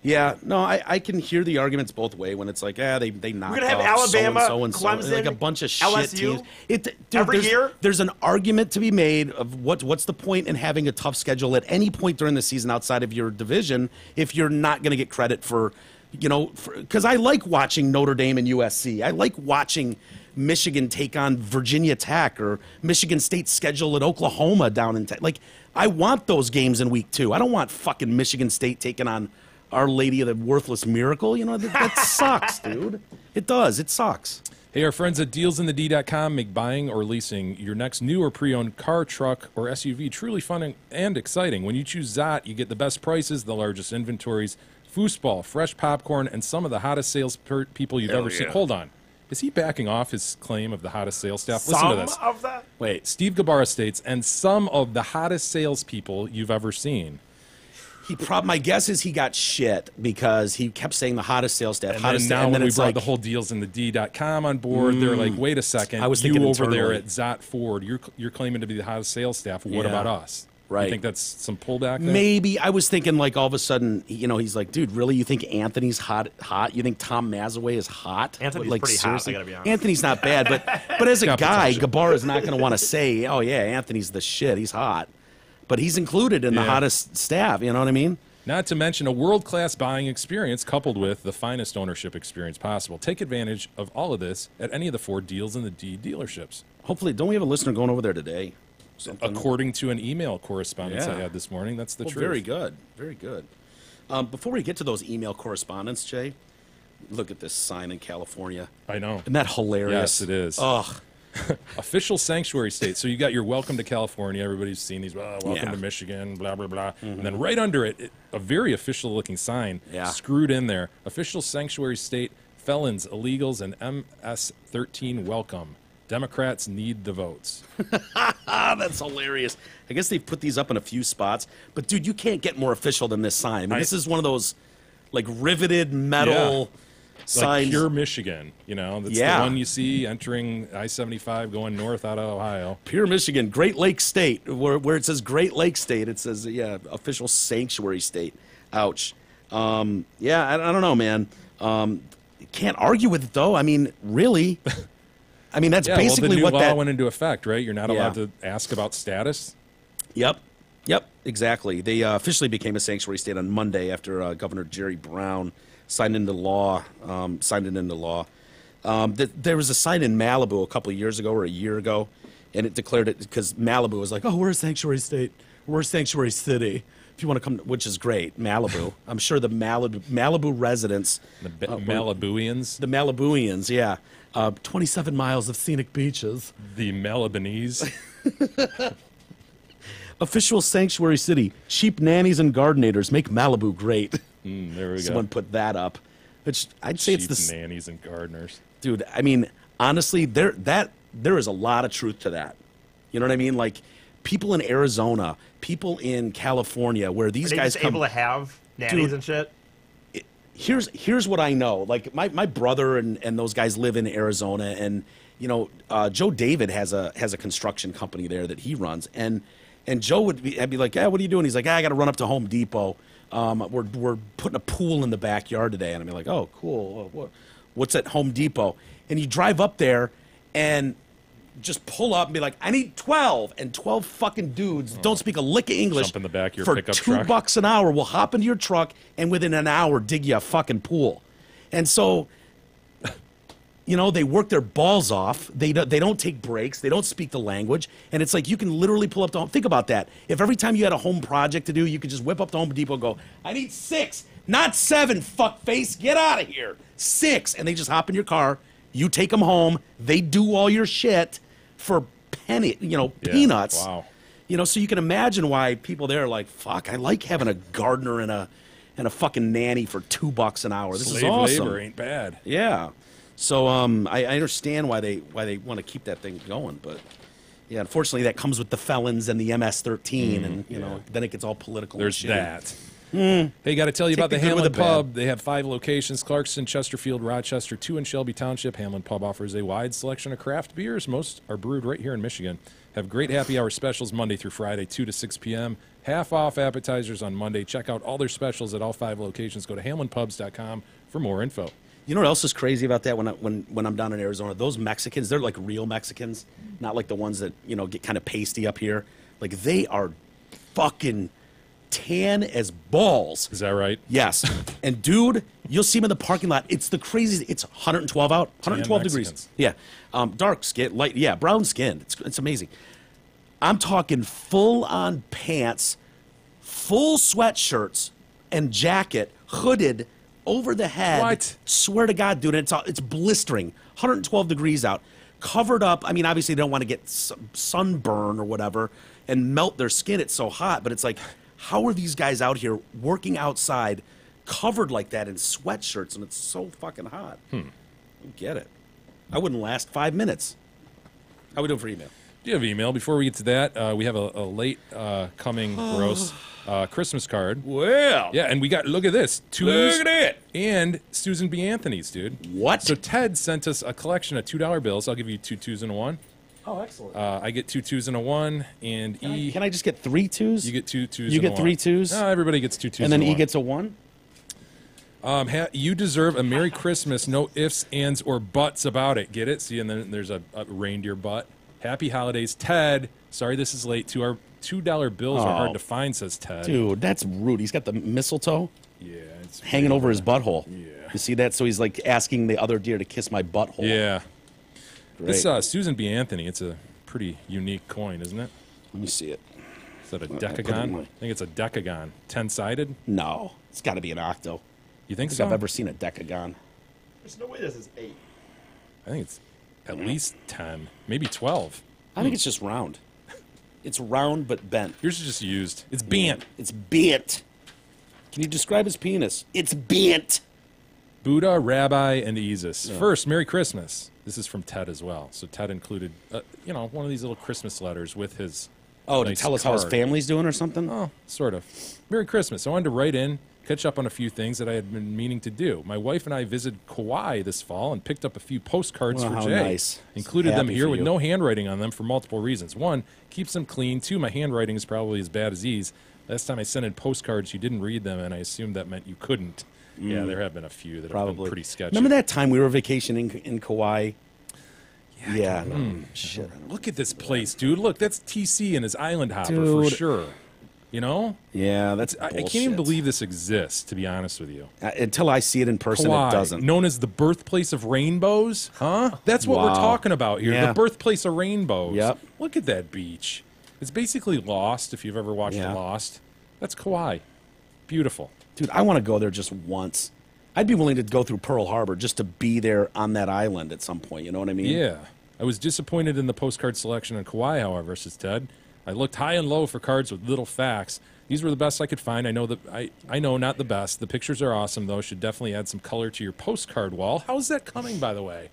Yeah, no, I can hear the arguments both ways when it's like, they knocked We're gonna have off Alabama, so-and-so, Clemson, like a bunch of LSU, shit teams. every year. There's an argument to be made of what's the point in having a tough schedule at any point during the season outside of your division if you're not going to get credit for, because I like watching Notre Dame and USC. I like watching Michigan take on Virginia Tech or Michigan State schedule at Oklahoma down in like I want those games in week 2. I don't want fucking Michigan State taking on Our Lady of the Worthless Miracle. That sucks, dude. It does. It sucks. Hey, our friends at dealsinthed.com make buying or leasing your next new or pre-owned car, truck, or SUV truly fun and exciting. When you choose Zot, you get the best prices, the largest inventories, foosball, fresh popcorn, and some of the hottest sales people you've ever seen. Hold on. Is he backing off his claim of the hottest sales staff? Listen to this. Some of that? Wait. Steve Gabara states, and some of the hottest salespeople you've ever seen. My guess is he got shit because he kept saying the hottest sales staff. And now when we brought the whole dealsinthed.com on board, they're like, wait a second. I was thinking you over internally. there at Zot Ford, you're claiming to be the hottest sales staff. What about us? Right. You think that's some pullback there? Maybe. I was thinking like all of a sudden, he's like, dude, really? You think Anthony's hot? You think Tom Mazaway is hot? Anthony's like, pretty seriously? hot, I gotta be honest. Anthony's not bad, but as a guy, Gabara's not going to want to say, oh, yeah, Anthony's the shit. He's hot. But he's included in the hottest staff. You know what I mean? Not to mention a world-class buying experience coupled with the finest ownership experience possible. Take advantage of all of this at any of the Ford Deals in the D dealerships. Hopefully, don't we have a listener going over there today? According to an email correspondence I had this morning, that's the truth. Very good. Very good. Before we get to those email correspondence, Jay, look at this sign in California. I know. Isn't that hilarious? Yes, it is. Ugh. Official sanctuary state. So you got your welcome to California. Everybody's seen these. Welcome to Michigan, blah, blah, blah. And then right under it, a very official-looking sign screwed in there. Official sanctuary state, felons, illegals, and MS-13 welcome. Democrats need the votes. That's hilarious. I guess they've put these up in a few spots. But, dude, you can't get more official than this sign. I mean, this is one of those, like, riveted metal signs. Like pure Michigan, That's the one you see entering I-75 going north out of Ohio. Pure Michigan, Great Lake State. Where it says Great Lake State, it says, official sanctuary state. Ouch. I don't know, man. Can't argue with it, though. I mean, really... I mean, that's basically the new what law that went into effect, right? You're not allowed to ask about status. Yep, exactly. They officially became a sanctuary state on Monday after Governor Jerry Brown signed into law. There was a sign in Malibu a couple of years ago or a year ago, and it declared it because Malibu was like, "Oh, we're a sanctuary state. We're a sanctuary city. If you want to come," which is great, Malibu. I'm sure the Malibu residents, the Malibuians, 27 miles of scenic beaches. The Malibunese. Official sanctuary city. Cheap nannies and gardeners make Malibu great. There we go. Someone put that up. Which I'd say Cheap it's the nannies and gardeners. Dude, I mean, honestly, there is a lot of truth to that. You know what I mean? Like people in Arizona, people in California, where these guys just come able to have nannies and shit. Here's what I know. Like my brother and those guys live in Arizona, and Joe David has a construction company there that he runs, and Joe I'd be like, yeah, what are you doing? He's like, I got to run up to Home Depot. We're putting a pool in the backyard today, and I'd be like, oh, cool. What's at Home Depot? And you drive up there and just pull up and be like, I need 12, and 12 fucking dudes don't speak a lick of English. Jump in the back of your for pickup truck. $2 an hour. We'll hop into your truck and within an hour dig you a fucking pool. And so, they work their balls off. They don't take breaks. They don't speak the language. And it's like you can literally pull up to home. Think about that. If every time you had a home project to do, you could just whip up to Home Depot and go, I need 6, not 7, fuckface. Get out of here. 6. And they just hop in your car. You take them home. They do all your shit for peanuts. Wow. So you can imagine why people there are like, fuck, I like having a gardener and a fucking nanny for $2 an hour. This is awesome. Labor ain't bad. Yeah. So I understand why they want to keep that thing going, but yeah, unfortunately that comes with the felons and the MS-13, and then it gets all political. There's and shitty. that. Hey, got to tell you Take about the the good with Hamlin the bad. Pub. They have 5 locations: Clarkston, Chesterfield, Rochester, 2 in Shelby Township. Hamlin Pub offers a wide selection of craft beers. Most are brewed right here in Michigan. Have great happy hour specials Monday through Friday, 2 to 6 p.m. Half off appetizers on Monday. Check out all their specials at all 5 locations. Go to hamlinpubs.com for more info. You know what else is crazy about that? When I'm down in Arizona, those Mexicans, they're like real Mexicans, not like the ones that get kind of pasty up here. Like they are fucking tan as balls. Is that right? Yes. And dude, you'll see them in the parking lot. It's the craziest. It's 112 out, 112 degrees. Mexicans. Yeah. Dark skin, light. Yeah, brown skin. It's amazing. I'm talking full on pants, full sweatshirts and jacket, hooded over the head. What? Swear to God, dude, it's blistering. 112 degrees out. Covered up. I mean, obviously they don't want to get sunburn or whatever and melt their skin. It's so hot, but it's like, how are these guys out here working outside covered like that in sweatshirts and it's so fucking hot? I don't get it. I wouldn't last 5 minutes. How we doing for email? Do you have email? Before we get to that, we have a late coming gross Christmas card. Well. Yeah, and we got, look at this. Twos Look at it. and Susan B. Anthony's, dude. What? So Ted sent us a collection of $2 bills. I'll give you 2 2s and a 1. Oh, excellent. I get 2 2s and a 1, and Can I just get 3 2s? You get 2 2s. You and get a 3 1. 2s? No, everybody gets 2 2s. And then a E 1. gets a 1? You deserve a Merry Christmas. No ifs, ands, or buts about it. Get it? See, and then there's a reindeer butt. Happy holidays, Ted. Sorry this is late. Our $2 bills are hard to find, says Ted. Dude, that's rude. He's got the mistletoe Yeah, it's hanging over his butthole. Yeah. You see that? So he's like asking the other deer to kiss my butthole. Yeah. Great. This Susan B. Anthony, it's a pretty unique coin, isn't it? Let me see it. Is that a put it in decagon? my- I think it's a decagon. 10-sided? No, it's got to be an octo. You think I don't so? think I've ever seen a decagon. There's no way this is 8. I think it's at least 10, maybe 12. I think it's just round. It's round but bent. Yours is just used. It's bent. It's bent. Can you describe his penis? It's bent. Buddha, Rabbi, and Jesus. First, Merry Christmas. This is from Ted as well. So Ted included, one of these little Christmas letters with his Oh, to nice tell us how his card. family's doing or something? Oh, sort of. Merry Christmas. I wanted to write in, catch up on a few things that I had been meaning to do. My wife and I visited Kauai this fall and picked up a few postcards Well, for how Jay. nice. Included them Happy here for with you. no handwriting on them for multiple reasons. 1, keeps them clean. 2, my handwriting is probably as bad as E's. Last time I sent in postcards, you didn't read them, and I assumed that meant you couldn't. Yeah, there have been a few that have been pretty sketchy. Remember that time we were vacationing in Kauai? Yeah. Shit. Look at this place, dude. Look, that's TC and his island hopper Dude. for sure. You know? Yeah, that's I can't even believe this exists, to be honest with you. Until I see it in person, Kauai, it doesn't. known as the birthplace of rainbows, huh? That's what we're Wow. talking about here. Yeah. The birthplace of rainbows. Yep. Look at that beach. It's basically Lost, if you've ever watched Yeah. Lost. That's Kauai. Beautiful. Dude, I want to go there just once. I'd be willing to go through Pearl Harbor just to be there on that island at some point. You know what I mean? Yeah. I was disappointed in the postcard selection in Kauai, however, says Ted. I looked high and low for cards with little facts. These were the best I could find. I know not the best. The pictures are awesome, though. Should definitely add some color to your postcard wall. How's that coming, by the way?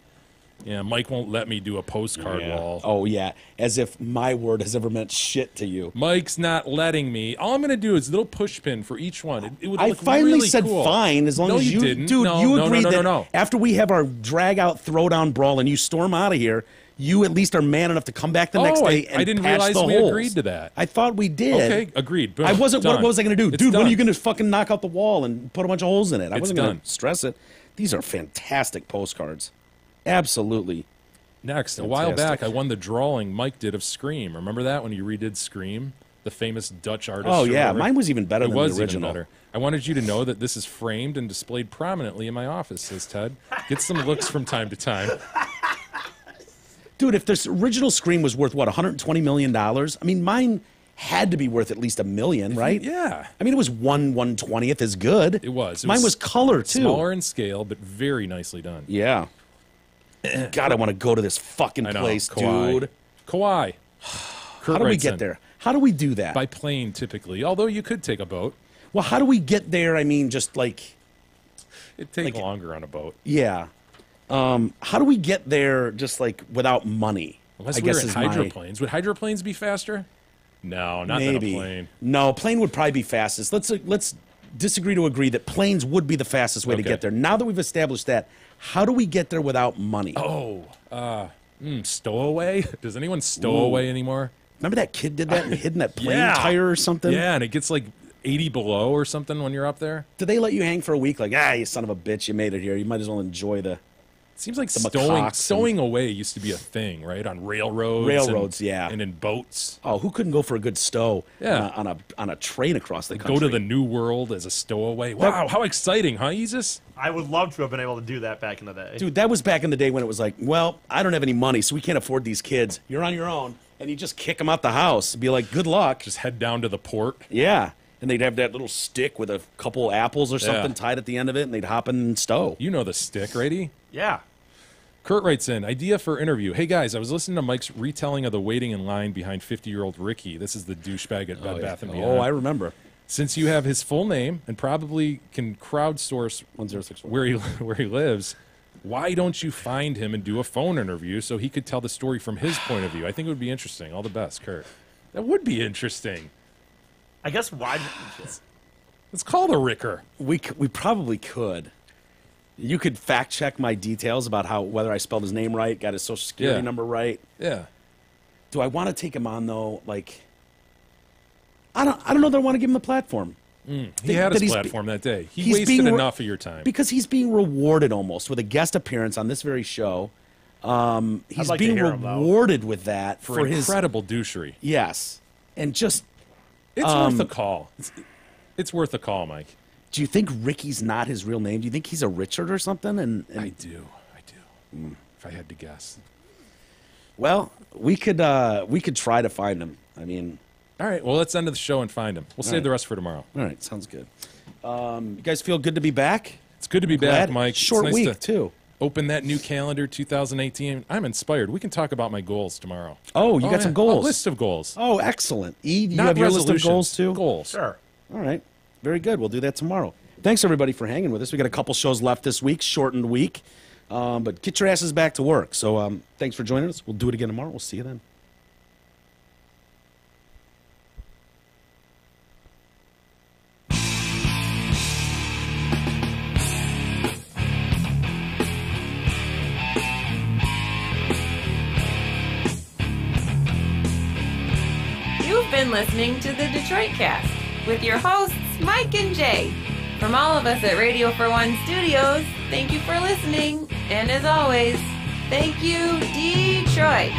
Yeah, Mike won't let me do a postcard wall. Oh, yeah. As if my word has ever meant shit to you. Mike's not letting me. All I'm going to do is a little push pin for each one. It would I look finally really said cool. fine as long No, as you didn't. Dude, No, you no, agreed no, that no. after we have our drag out throwdown brawl and you storm out of here, you at least are man enough to come back the next day and I didn't patch realize the we holes. agreed to that. I thought we did. Okay, agreed. Boom. I wasn't. What Done. was I going to do? It's Dude, when done. are you going to fucking knock out the wall and put a bunch of holes in it? I It's wasn't going done. to stress it. These are fantastic postcards. Absolutely. Next, a while back, I won the drawing Mike did of Scream. Remember that when you redid Scream? The famous Dutch artist. Oh, or yeah. whatever? Mine was even better It than was the even original. better. I wanted you to know that this is framed and displayed prominently in my office, says Ted. Get some looks from time to time. Dude, if this original Scream was worth, what, $120 million? I mean, mine had to be worth at least $1 million, right? Yeah. I mean, it was 1/120th as good. It was. Mine was color, too. Smaller in scale, but very nicely done. Yeah. God, I want to go to this fucking I know, place, Kauai. dude. Kauai. How do we get there? How do we do that? By plane, typically. Although you could take a boat. Well, how do we get there? I mean, just like... It'd take longer on a boat. Yeah. How do we get there just like without money? Unless I we were guess in is my- hydroplanes. Would hydroplanes be faster? No, not than a Maybe. plane. No, plane would probably be fastest. Let's disagree to agree that planes would be the fastest way to get there. Now that we've established that, how do we get there without money? Stowaway? Does anyone stow away anymore? Remember that kid did that and hid in that plane tire or something? Yeah, and it gets like 80 below or something when you're up there. Do they let you hang for a week? Like, you son of a bitch, you made it here. You might as well enjoy the... Seems like the stowing away used to be a thing, right? On railroads. And in boats. Oh, who couldn't go for a good stow on a train across the country? Go to the New World as a stowaway. Wow, how exciting, huh, Jesus? I would love to have been able to do that back in the day. Dude, that was back in the day when it was like, well, I don't have any money, so we can't afford these kids. You're on your own. And you just kick them out the house and be like, good luck. Just head down to the port. Yeah. And they'd have that little stick with a couple apples or something tied at the end of it, and they'd hop in and stow. You know the stick, righty? Yeah. Kurt writes in, idea for interview. Hey, guys, I was listening to Mike's retelling of the waiting in line behind 50-year-old Ricky. This is the douchebag at Bed Bath & Beyond. Oh, I remember. Since you have his full name and probably can crowdsource 1064 where he lives, why don't you find him and do a phone interview so he could tell the story from his point of view? I think it would be interesting. All the best, Kurt. That would be interesting. I guess why... Let's call the Ricker. We probably could. You could fact check my details about whether I spelled his name right, got his social security number right. Yeah. Do I want to take him on though? Like, I don't know that I want to give him the platform. He had his platform that day. He wasted enough of your time because he's being rewarded almost with a guest appearance on this very show. He's being rewarded with that for his incredible douchery. Yes, and just it's worth a call. It's worth a call, Mike. Do you think Ricky's not his real name? Do you think he's a Richard or something? And I do. If I had to guess. Well, we could try to find him. I mean, all right. Well, let's end the show and find him. We'll save the rest for tomorrow. All right, sounds good. You guys feel good to be back? It's good to be back, Mike. Short it's nice week too. Open that new calendar, 2018. I'm inspired. We can talk about my goals tomorrow. Oh, you got some goals? A list of goals. Oh, excellent. You Not have your list of resolutions, goals too? Goals. Sure. All right. Very good. We'll do that tomorrow. Thanks, everybody, for hanging with us. We got a couple shows left this week, shortened week. But get your asses back to work. So thanks for joining us. We'll do it again tomorrow. We'll see you then. You've been listening to the Detroit Cast with your hosts, Mike and Jay. From all of us at Radio for One Studios, thank you for listening. And as always, thank you, Detroit.